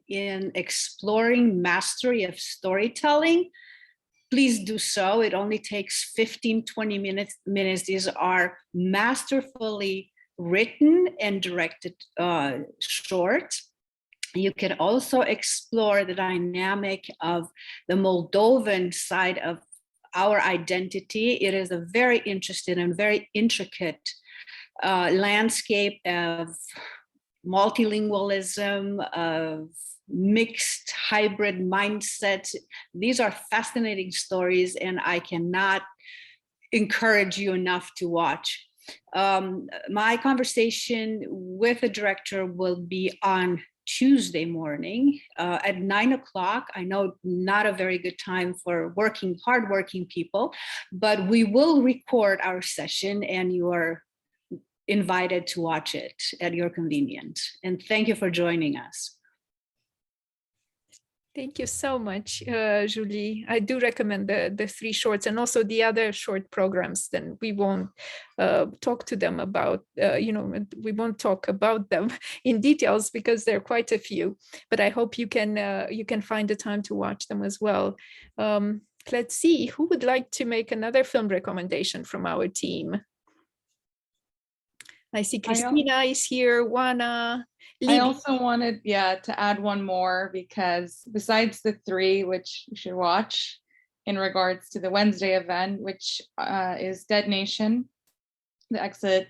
in exploring mastery of storytelling, please do so. It only takes 15-20 minutes. These are masterfully written and directed shorts. You can also explore the dynamic of the Moldovan side of our identity. It is a very interesting and very intricate landscape of multilingualism, of mixed hybrid mindset. These are fascinating stories, and I cannot encourage you enough to watch. My conversation with the director will be on Tuesday morning at 9 o'clock. I know not a very good time for hardworking people, but we will record our session and you are invited to watch it at your convenience. And thank you for joining us. Thank you so much, Julie. I do recommend the 3 shorts and also the other short programs. Then we won't talk to them about, we won't talk about them in details because there are quite a few. But I hope you can find the time to watch them as well. Let's see, who would like to make another film recommendation from our team? I see Christina is here, Juana. I also wanted, to add one more, because besides the 3, which you should watch in regards to the Wednesday event, which is Dead Nation, the exit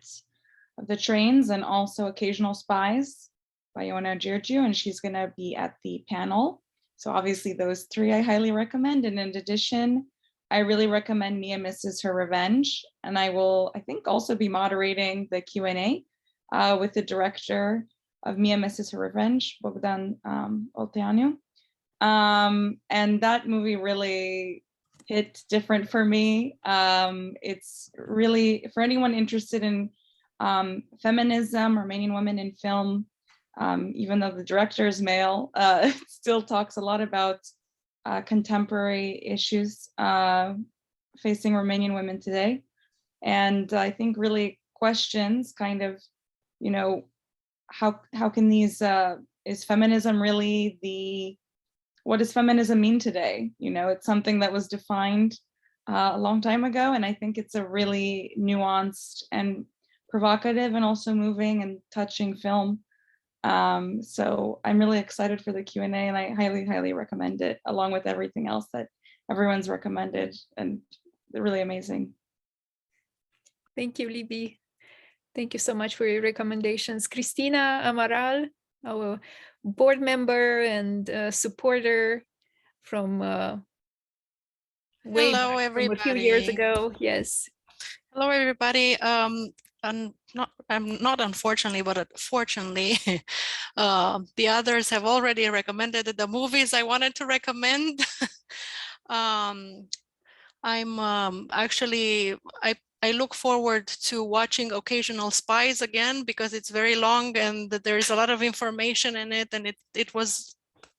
of the trains, and also Occasional Spies by Iona Georgiou, and she's going to be at the panel. So obviously those 3 I highly recommend. And in addition, I really recommend Mia Misses Her Revenge, and I will, I think, also be moderating the Q&A with the director of Mia Misses Her Revenge, Bogdan Olteanu. And that movie really hit different for me. It's really, for anyone interested in feminism, Romanian women in film, even though the director is male, it still talks a lot about contemporary issues facing Romanian women today. And I think really questions kind of, you know, how can these, is feminism really what does feminism mean today? You know, it's something that was defined a long time ago, and I think it's a really nuanced and provocative and also moving and touching film. So I'm really excited for the Q&A, and I highly recommend it, along with everything else that everyone's recommended, and they're really amazing. Thank you, Libby. Thank you so much for your recommendations. Cristina Amaral, our board member and supporter from way Hello, back, everybody. from a few years ago. Yes. Hello, everybody. I'm not unfortunately, but fortunately, the others have already recommended the movies I wanted to recommend. I'm actually, I look forward to watching Occasional Spies again, because it's very long and there's a lot of information in it, and it was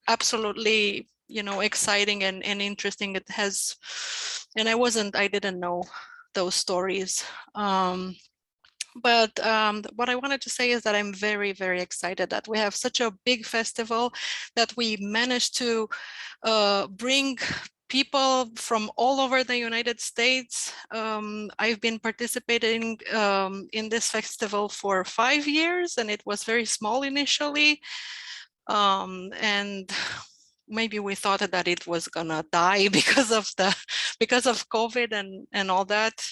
absolutely, you know, exciting and interesting. It has, and I didn't know those stories. But what I wanted to say is that I'm very excited that we have such a big festival, that we managed to bring people from all over the United States. I've been participating in this festival for 5 years, and it was very small initially. And maybe we thought that it was gonna die because of COVID and all that.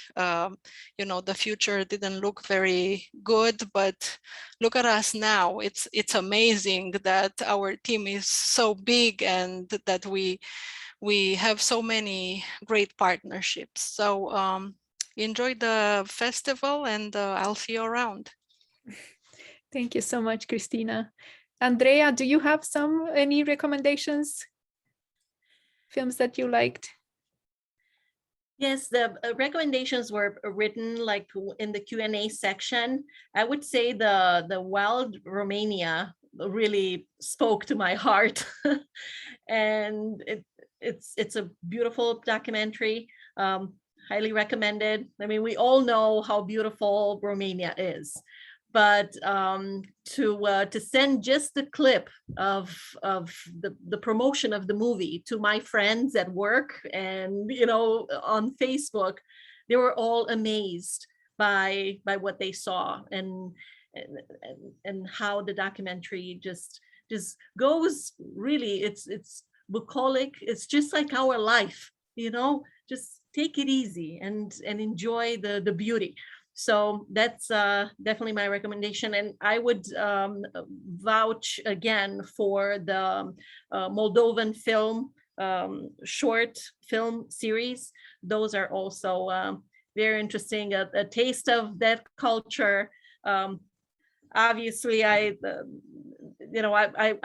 You know, the future didn't look very good, but look at us now. It's amazing that our team is so big and that we have so many great partnerships. So enjoy the festival, and I'll see you around. Thank you so much, Cristina. Andrea, do you have any recommendations? Films that you liked? Yes, the recommendations were written like in the Q&A section. I would say the Wild Romania really spoke to my heart. And it's a beautiful documentary, highly recommended. I mean, we all know how beautiful Romania is, but to send just the clip of the promotion of the movie to my friends at work and, you know, on Facebook, they were all amazed by what they saw and how the documentary just goes. Really, it's bucolic. It's just like our life, you know, just take it easy and enjoy the beauty. So that's definitely my recommendation. And I would vouch again for the Moldovan film, short film series. Those are also very interesting, a taste of that culture. Obviously, I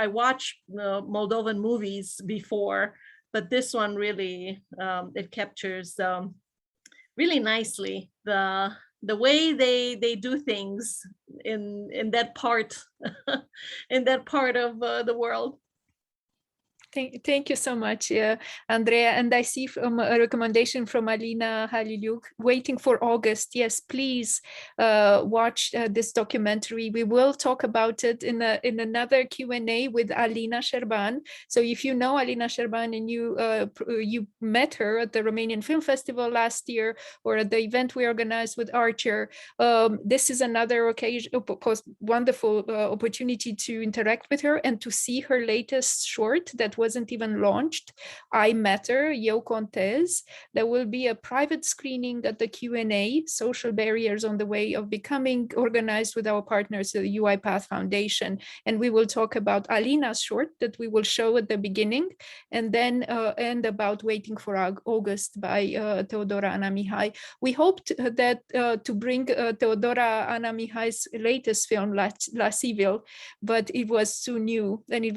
watch Moldovan movies before, but this one really, it captures really nicely the way they do things in that part in that part of the world. Thank you so much, Andrea. And I see from a recommendation from Alina Haliliuk, Waiting for August. Yes, please watch this documentary. We will talk about it in another Q&A with Alina Șerban. So if you know Alina Șerban and you met her at the Romanian Film Festival last year or at the event we organized with Archer, this is another wonderful opportunity to interact with her and to see her latest short that wasn't even launched, I Matter, Eu Contez. There will be a private screening at the Q&A, Social Barriers on the Way of Becoming, organized with our partners, the UiPath Foundation. And we will talk about Alina's short that we will show at the beginning, and then and about Waiting for August by Teodora Ana Mihai. We hoped that to bring Teodora Ana Mihai's latest film, La Civil, but it was too new and it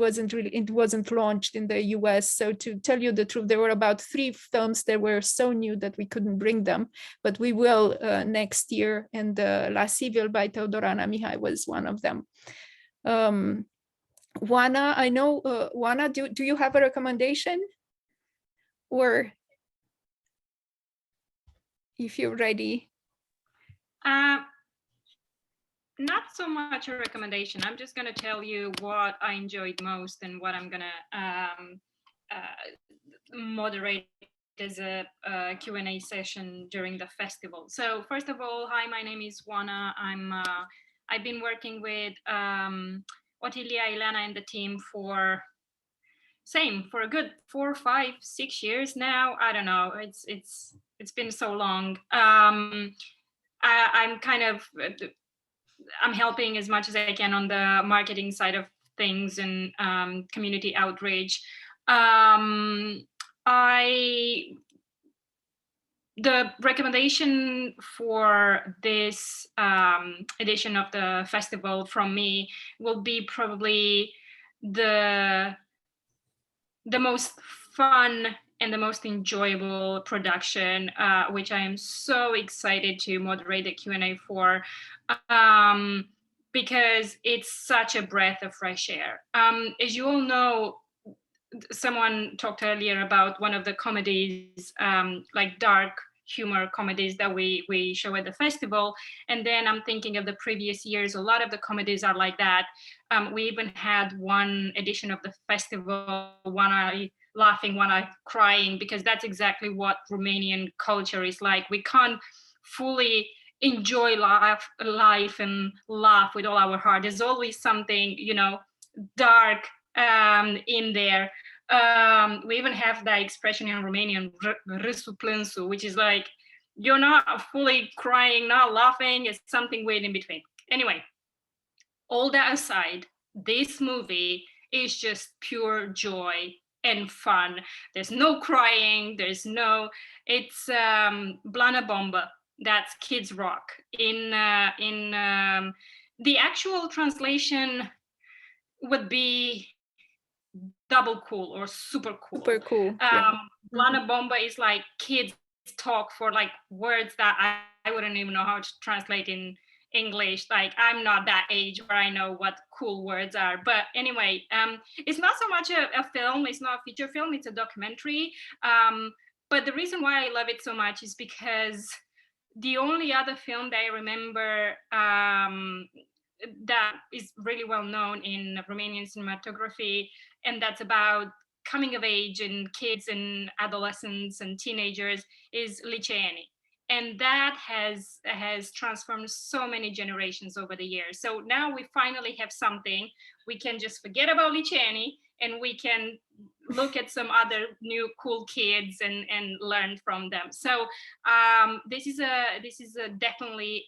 wasn't launched launched in the US. So to tell you the truth, there were about 3 films that were so new that we couldn't bring them, but we will next year. And La Civil by Teodorana Mihai was one of them. Juana, I know, Juana, do you have a recommendation? Or if you're ready. Not so much a recommendation. I'm just going to tell you what I enjoyed most and what I'm going to moderate as a Q&A session during the festival. So first of all, hi, my name is Juana. I've been working with Otilia, Ilana, and the team for a good 4, 5, 6 years now. I don't know. It's been so long. I'm helping as much as I can on the marketing side of things and community outreach. The recommendation for this edition of the festival from me will be probably the most fun and the most enjoyable production, which I am so excited to moderate the Q&A for, because it's such a breath of fresh air. As you all know, someone talked earlier about one of the comedies, like dark humor comedies that we show at the festival. And then I'm thinking of the previous years, a lot of the comedies are like that. We even had one edition of the festival, one eye laughing, one eye crying, because that's exactly what Romanian culture is like. We can't fully enjoy life and laugh with all our heart. There's always something, dark in there. We even have that expression in Romanian, râsul plânsul, which is like, you're not fully crying, not laughing, it's something weird in between. Anyway, all that aside, this movie is just pure joy and fun. There's no crying, it's Blana Bomba, that's Kids Rock. In the actual translation would be double cool or super cool. Super cool. Blana Bomba is like kids talk for like words that I wouldn't even know how to translate in English. Like, I'm not that age where I know what cool words are. But anyway, it's not so much a film, it's not a feature film, it's a documentary. But the reason why I love it so much is because the only other film that I remember that is really well known in Romanian cinematography, and that's about coming of age and kids and adolescents and teenagers, is Liceeni. And that has transformed so many generations over the years. So now we finally have something. We can just forget about Liceeni and we can look at some other new cool kids and learn from them. So this is a definitely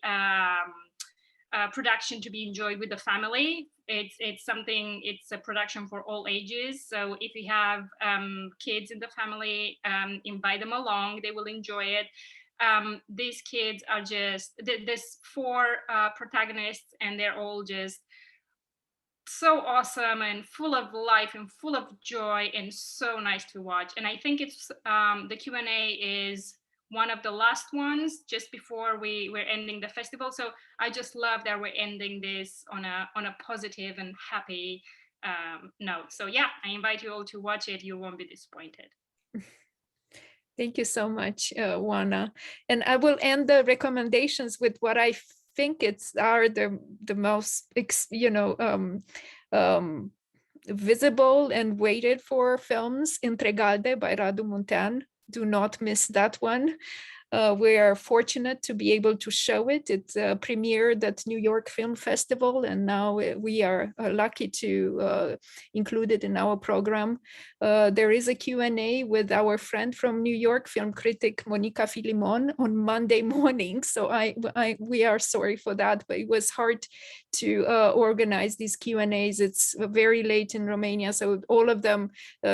production to be enjoyed with the family. It's a production for all ages. So if you have kids in the family, invite them along, they will enjoy it. These kids are there's 4 protagonists, and they're all just so awesome and full of life and full of joy and so nice to watch. And I think it's the Q&A is one of the last ones just before we're ending the festival. So I just love that we're ending this on a positive and happy note. So yeah, I invite you all to watch it. You won't be disappointed. Thank you so much, Juana. And I will end the recommendations with what I think are the most, visible and waited for films. Întregalde by Radu Muntean. Do not miss that one. We are fortunate to be able to show it. It premiered at New York Film Festival, and now we are lucky to include it in our program. There is a Q&A with our friend from New York, film critic Monica Filimon, on Monday morning. So we are sorry for that, but it was hard to organize these Q&As. It's very late in Romania, so all of them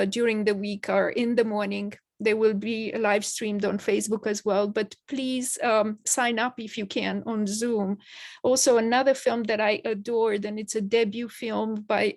during the week are in the morning. they will be live streamed on Facebook as well, but please sign up if you can on Zoom. Also, another film that I adored, and it's a debut film by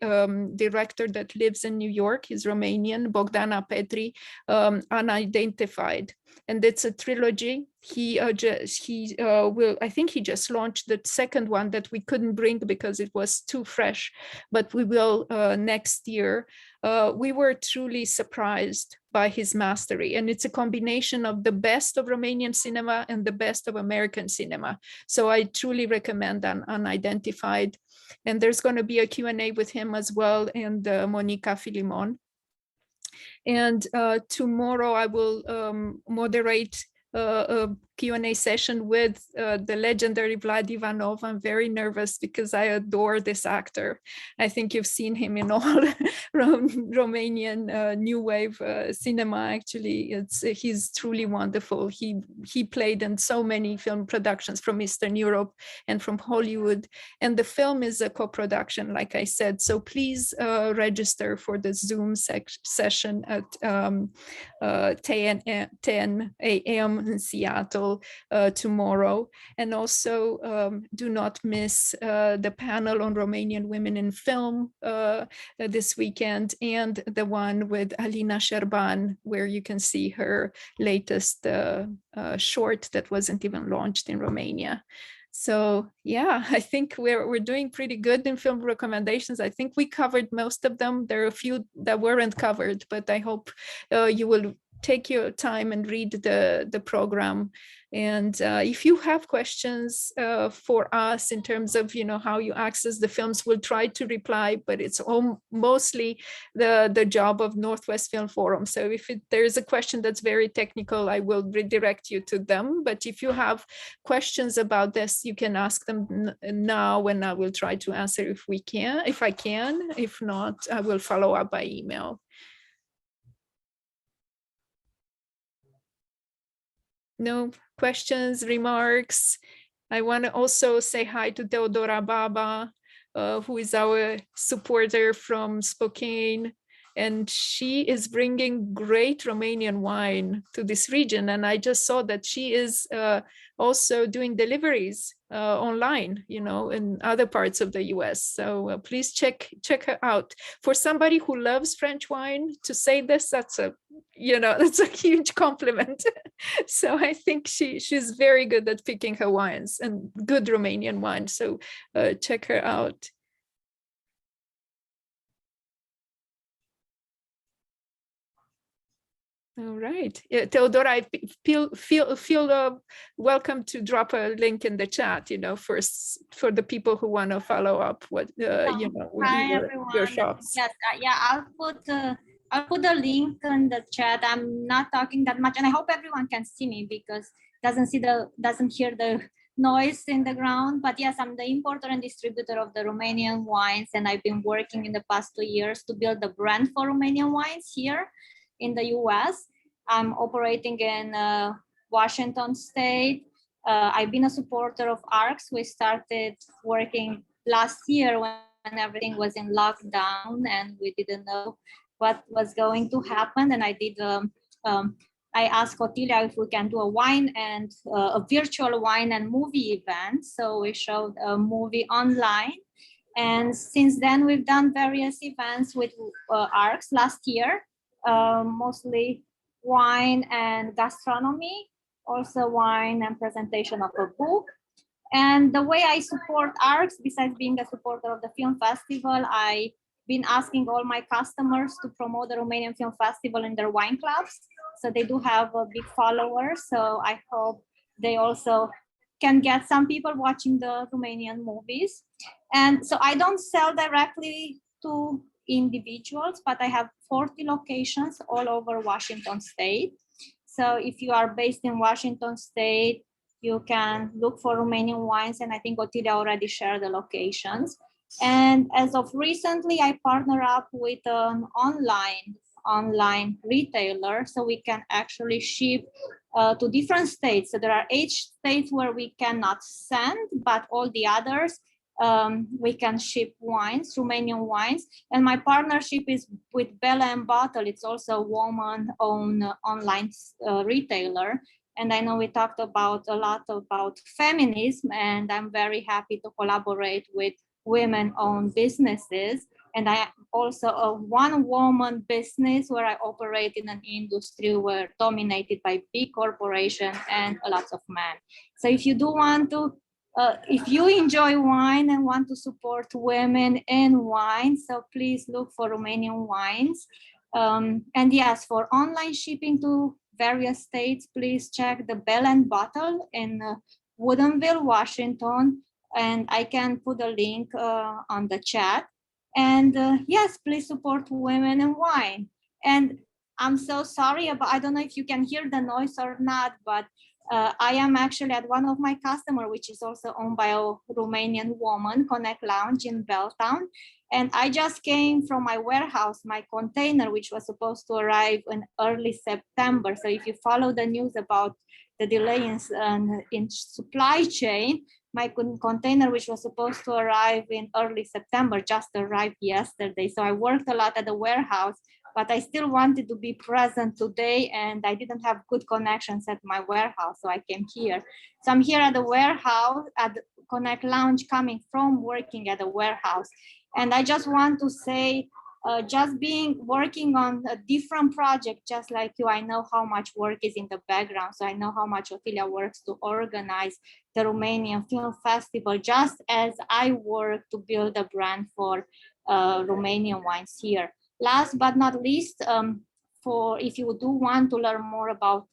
director that lives in New York, he's Romanian, Bogdana Petri, Unidentified. And it's a trilogy. He will, I think he just launched the second one that we couldn't bring because it was too fresh, but we will next year. We were truly surprised by his mastery, and it's a combination of the best of Romanian cinema and the best of American cinema. So I truly recommend Unidentified. And there's going to be a Q&A with him as well, and Monica Filimon. And tomorrow I will moderate a Q&A session with the legendary Vlad Ivanov. I'm very nervous because I adore this actor. I think you've seen him in all Romanian new wave cinema. Actually, he's truly wonderful. He played in so many film productions from Eastern Europe and from Hollywood. And the film is a co-production, like I said. So please register for the Zoom session at 10 a.m. in Seattle tomorrow. And also do not miss the panel on Romanian women in film this weekend, and the one with Alina Șerban, where you can see her latest short that wasn't even launched in Romania. So yeah, I think we're doing pretty good in film recommendations. I think we covered most of them. There are a few that weren't covered, but I hope you will take your time and read the program. And if you have questions for us in terms of, how you access the films, we'll try to reply, but it's mostly the job of Northwest Film Forum. So if there's a question that's very technical, I will redirect you to them. But if you have questions about this, you can ask them now, and I will try to answer if I can. If not, I will follow up by email. No questions, remarks? I want to also say hi to Teodora Baba, who is our supporter from Spokane. And she is bringing great Romanian wine to this region. And I just saw that she is also doing deliveries online, in other parts of the US. So please check her out. For somebody who loves French wine, to say this, that's a huge compliment. So I think she's very good at picking her wines, and good Romanian wine. So check her out. All right, Teodora, I feel welcome to drop a link in the chat, for the people who want to follow up with your shops. Yes, I'll put the link in the chat. I'm not talking that much, and I hope everyone can see me because doesn't hear the noise in the ground. But yes, I'm the importer and distributor of the Romanian wines, and I've been working in the past 2 years to build the brand for Romanian wines here in the US. I'm operating in Washington State. I've been a supporter of ARCS. We started working last year when everything was in lockdown and we didn't know what was going to happen. And I asked Otilia if we can do a virtual wine and movie event. So we showed a movie online. And since then, we've done various events with ARCS last year. Mostly wine and gastronomy, also wine and presentation of a book. And the way I support ARCS, besides being a supporter of the film festival, I've been asking all my customers to promote the Romanian Film Festival in their wine clubs. So they do have a big follower. So I hope they also can get some people watching the Romanian movies. And so I don't sell directly to individuals, but I have 40 locations all over Washington State. So if you are based in Washington State, you can look for Romanian wines, and I think Otilia already shared the locations. And as of recently, I partner up with an online retailer, so we can actually ship to different states. So there are 8 states where we cannot send, but all the others we can ship wines, Romanian wines. And my partnership is with Bella and Bottle. It's also a woman-owned online retailer. And I know we talked about a lot about feminism, and I'm very happy to collaborate with women-owned businesses. And I also a one-woman business where I operate in an industry where dominated by big corporations and a lot of men. So if you do want to, if you enjoy wine and want to support women in wine, so please look for Romanian wines. And yes, for online shipping to various states, please check the Bell and Bottle in Woodinville, Washington. And I can put a link on the chat. And yes, please support women in wine. And I'm so sorry about, I don't know if you can hear the noise or not, but I am actually at one of my customers, which is also owned by a Romanian woman, Connect Lounge in Belltown. And I just came from my warehouse, my container, which was supposed to arrive in early September. So if you follow the news about the delay in supply chain, my container, which was supposed to arrive in early September, just arrived yesterday. So I worked a lot at the warehouse, but I still wanted to be present today, and I didn't have good connections at my warehouse, so I came here. So I'm here at the warehouse, at the Connect Lounge, coming from working at the warehouse. And I just want to say, just working on a different project, just like you, I know how much work is in the background. So I know how much Ophelia works to organize the Romanian Film Festival, just as I work to build a brand for Romanian wines here. Last but not least, for if you do want to learn more about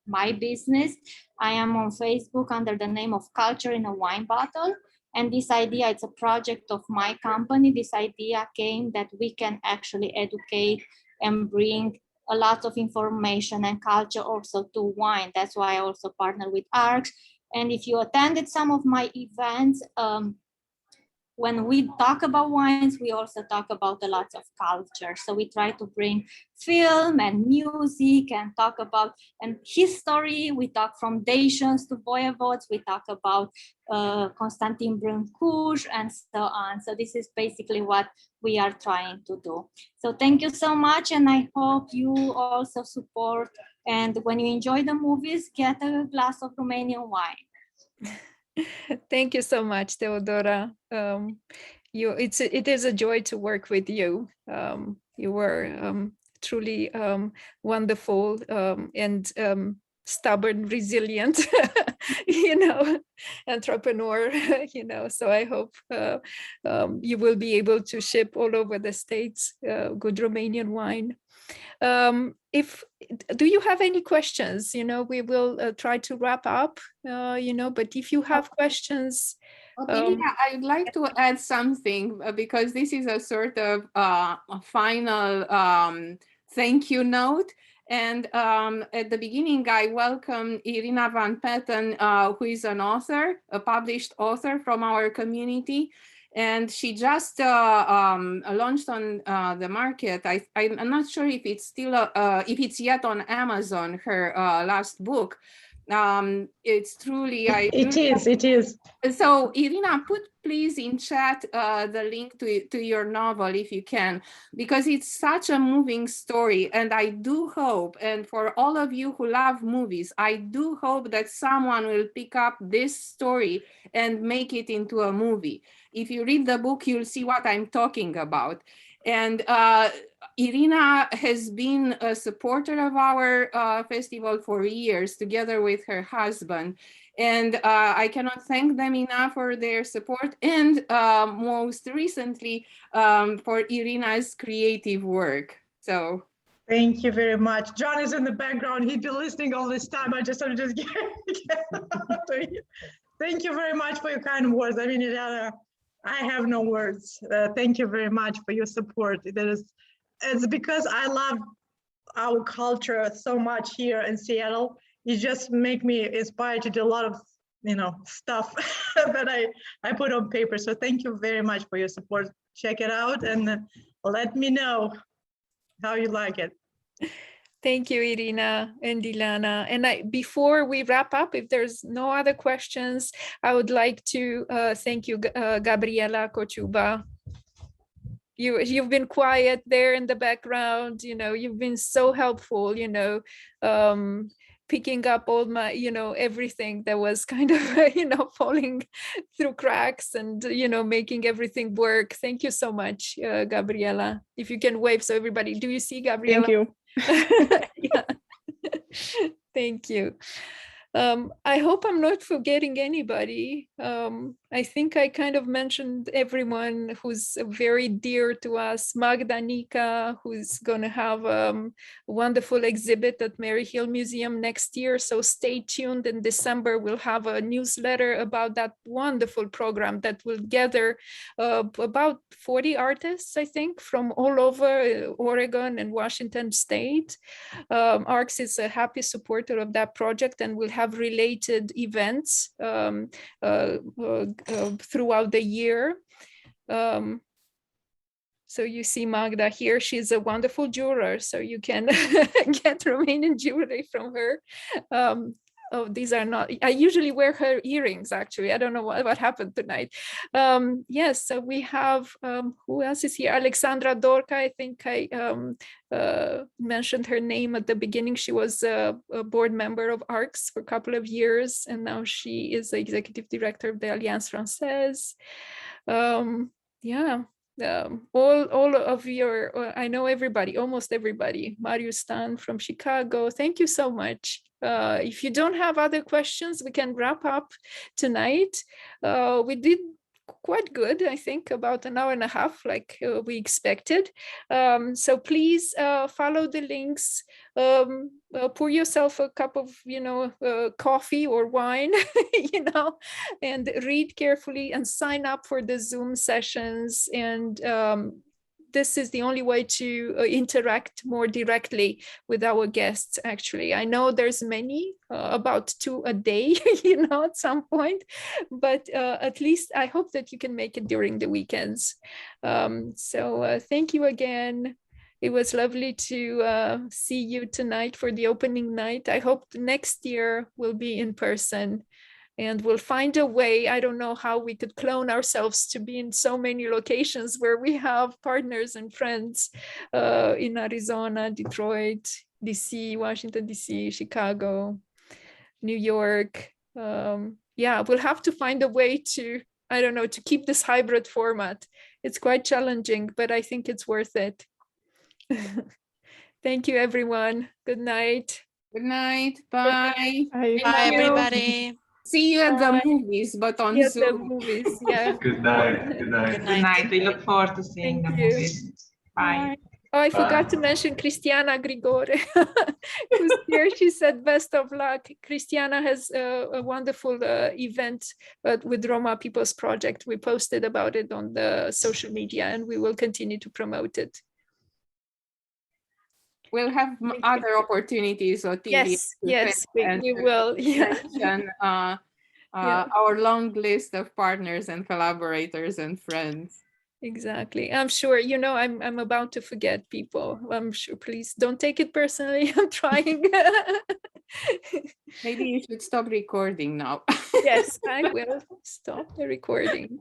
my business, I am on Facebook under the name of Culture in a Wine Bottle. And this idea, it's a project of my company. This idea came that we can actually educate and bring a lot of information and culture also to wine. That's why I also partner with ARCS. And if you attended some of my events, when we talk about wines, we also talk about a lot of culture. So we try to bring film and music and talk about and history. We talk from Dacians to voivodes. We talk about Constantin Brâncuș and so on. So this is basically what we are trying to do. So thank you so much. And I hope you also support. And when you enjoy the movies, get a glass of Romanian wine. Thank you so much, Teodora. It is a joy to work with you. You were truly wonderful and stubborn, resilient, entrepreneur. So I hope you will be able to ship all over the States good Romanian wine. Do you have any questions? We will try to wrap up, but if you have questions. I would like to add something because this is a sort of a final thank you note. And at the beginning, I welcome Irina Van Petten, who is an author, a published author from our community. And she just launched on the market. I'm not sure if it's still, if it's yet on Amazon, her last book. It's truly, It is. So Irina, put please in chat the link to your novel if you can, because it's such a moving story. And I do hope, and for all of you who love movies, I do hope that someone will pick up this story and make it into a movie. If you read the book, you'll see what I'm talking about. And Irina has been a supporter of our festival for years, together with her husband. And I cannot thank them enough for their support, and most recently for Irina's creative work. So thank you very much. John is in the background. He'd been listening all this time. I just get thank you very much for your kind words. I mean, I have no words. Thank you very much for your support. It's because I love our culture so much here in Seattle. You just make me inspired to do a lot of, stuff that I put on paper. So thank you very much for your support. Check it out and let me know how you like it. Thank you, Irina and Ilana. And before we wrap up, if there's no other questions, I would like to thank you, Gabriela Kochuba. You've been quiet there in the background, you've been so helpful, picking up all my, everything that was kind of, falling through cracks and, making everything work. Thank you so much, Gabriela. If you can wave so everybody, do you see Gabriela? Thank you. Yeah. Thank you. I hope I'm not forgetting anybody. I think I kind of mentioned everyone who's very dear to us. Magda Nika, who's going to have a wonderful exhibit at Mary Hill Museum next year. So stay tuned. In December, we'll have a newsletter about that wonderful program that will gather about 40 artists, I think, from all over Oregon and Washington State. ARCS is a happy supporter of that project and will have related events throughout the year. So you see Magda here, she's a wonderful jeweler, so you can get Romanian jewelry from her. Oh, these are not, I usually wear her earrings, actually. I don't know what happened tonight. Yes, so we have, who else is here? Alexandra Dorca, I think I mentioned her name at the beginning. She was a board member of ARCS for a couple of years, and now she is the executive director of the Alliance Française. Yeah. All of your, I know everybody, almost everybody. Marius Stan from Chicago, thank you so much. If you don't have other questions, we can wrap up tonight. We did quite good, I think, about an hour and a half, like we expected. So please follow the links. Pour yourself a cup of, coffee or wine, and read carefully and sign up for the Zoom sessions. And this is the only way to interact more directly with our guests, actually. I know there's many, about 2 a day, at some point, but at least I hope that you can make it during the weekends. So thank you again. It was lovely to see you tonight for the opening night. I hope next year will be in person. And we'll find a way. I don't know how we could clone ourselves to be in so many locations where we have partners and friends in Arizona, Detroit, DC, Washington, DC, Chicago, New York. Yeah, we'll have to find a way to, I don't know, to keep this hybrid format. It's quite challenging, but I think it's worth it. Thank you, everyone. Good night. Good night. Bye. Bye. Bye, everybody. See you at the movies, but on Yes, Zoom. the movies, yeah. Good night. Good night. Good night. We look forward to seeing the Thank you. movies. Bye. Oh, I forgot to mention Cristiana Grigore, who's here. She said, best of luck. Cristiana has a wonderful event with Roma People's Project. We posted about it on the social media, and we will continue to promote it. We'll have other opportunities, Otilia. Yes, we will. Yeah. Our long list of partners and collaborators and friends. Exactly. I'm sure, I'm about to forget people. I'm sure, please don't take it personally. I'm trying. Maybe you should stop recording now. Yes, I will stop the recording.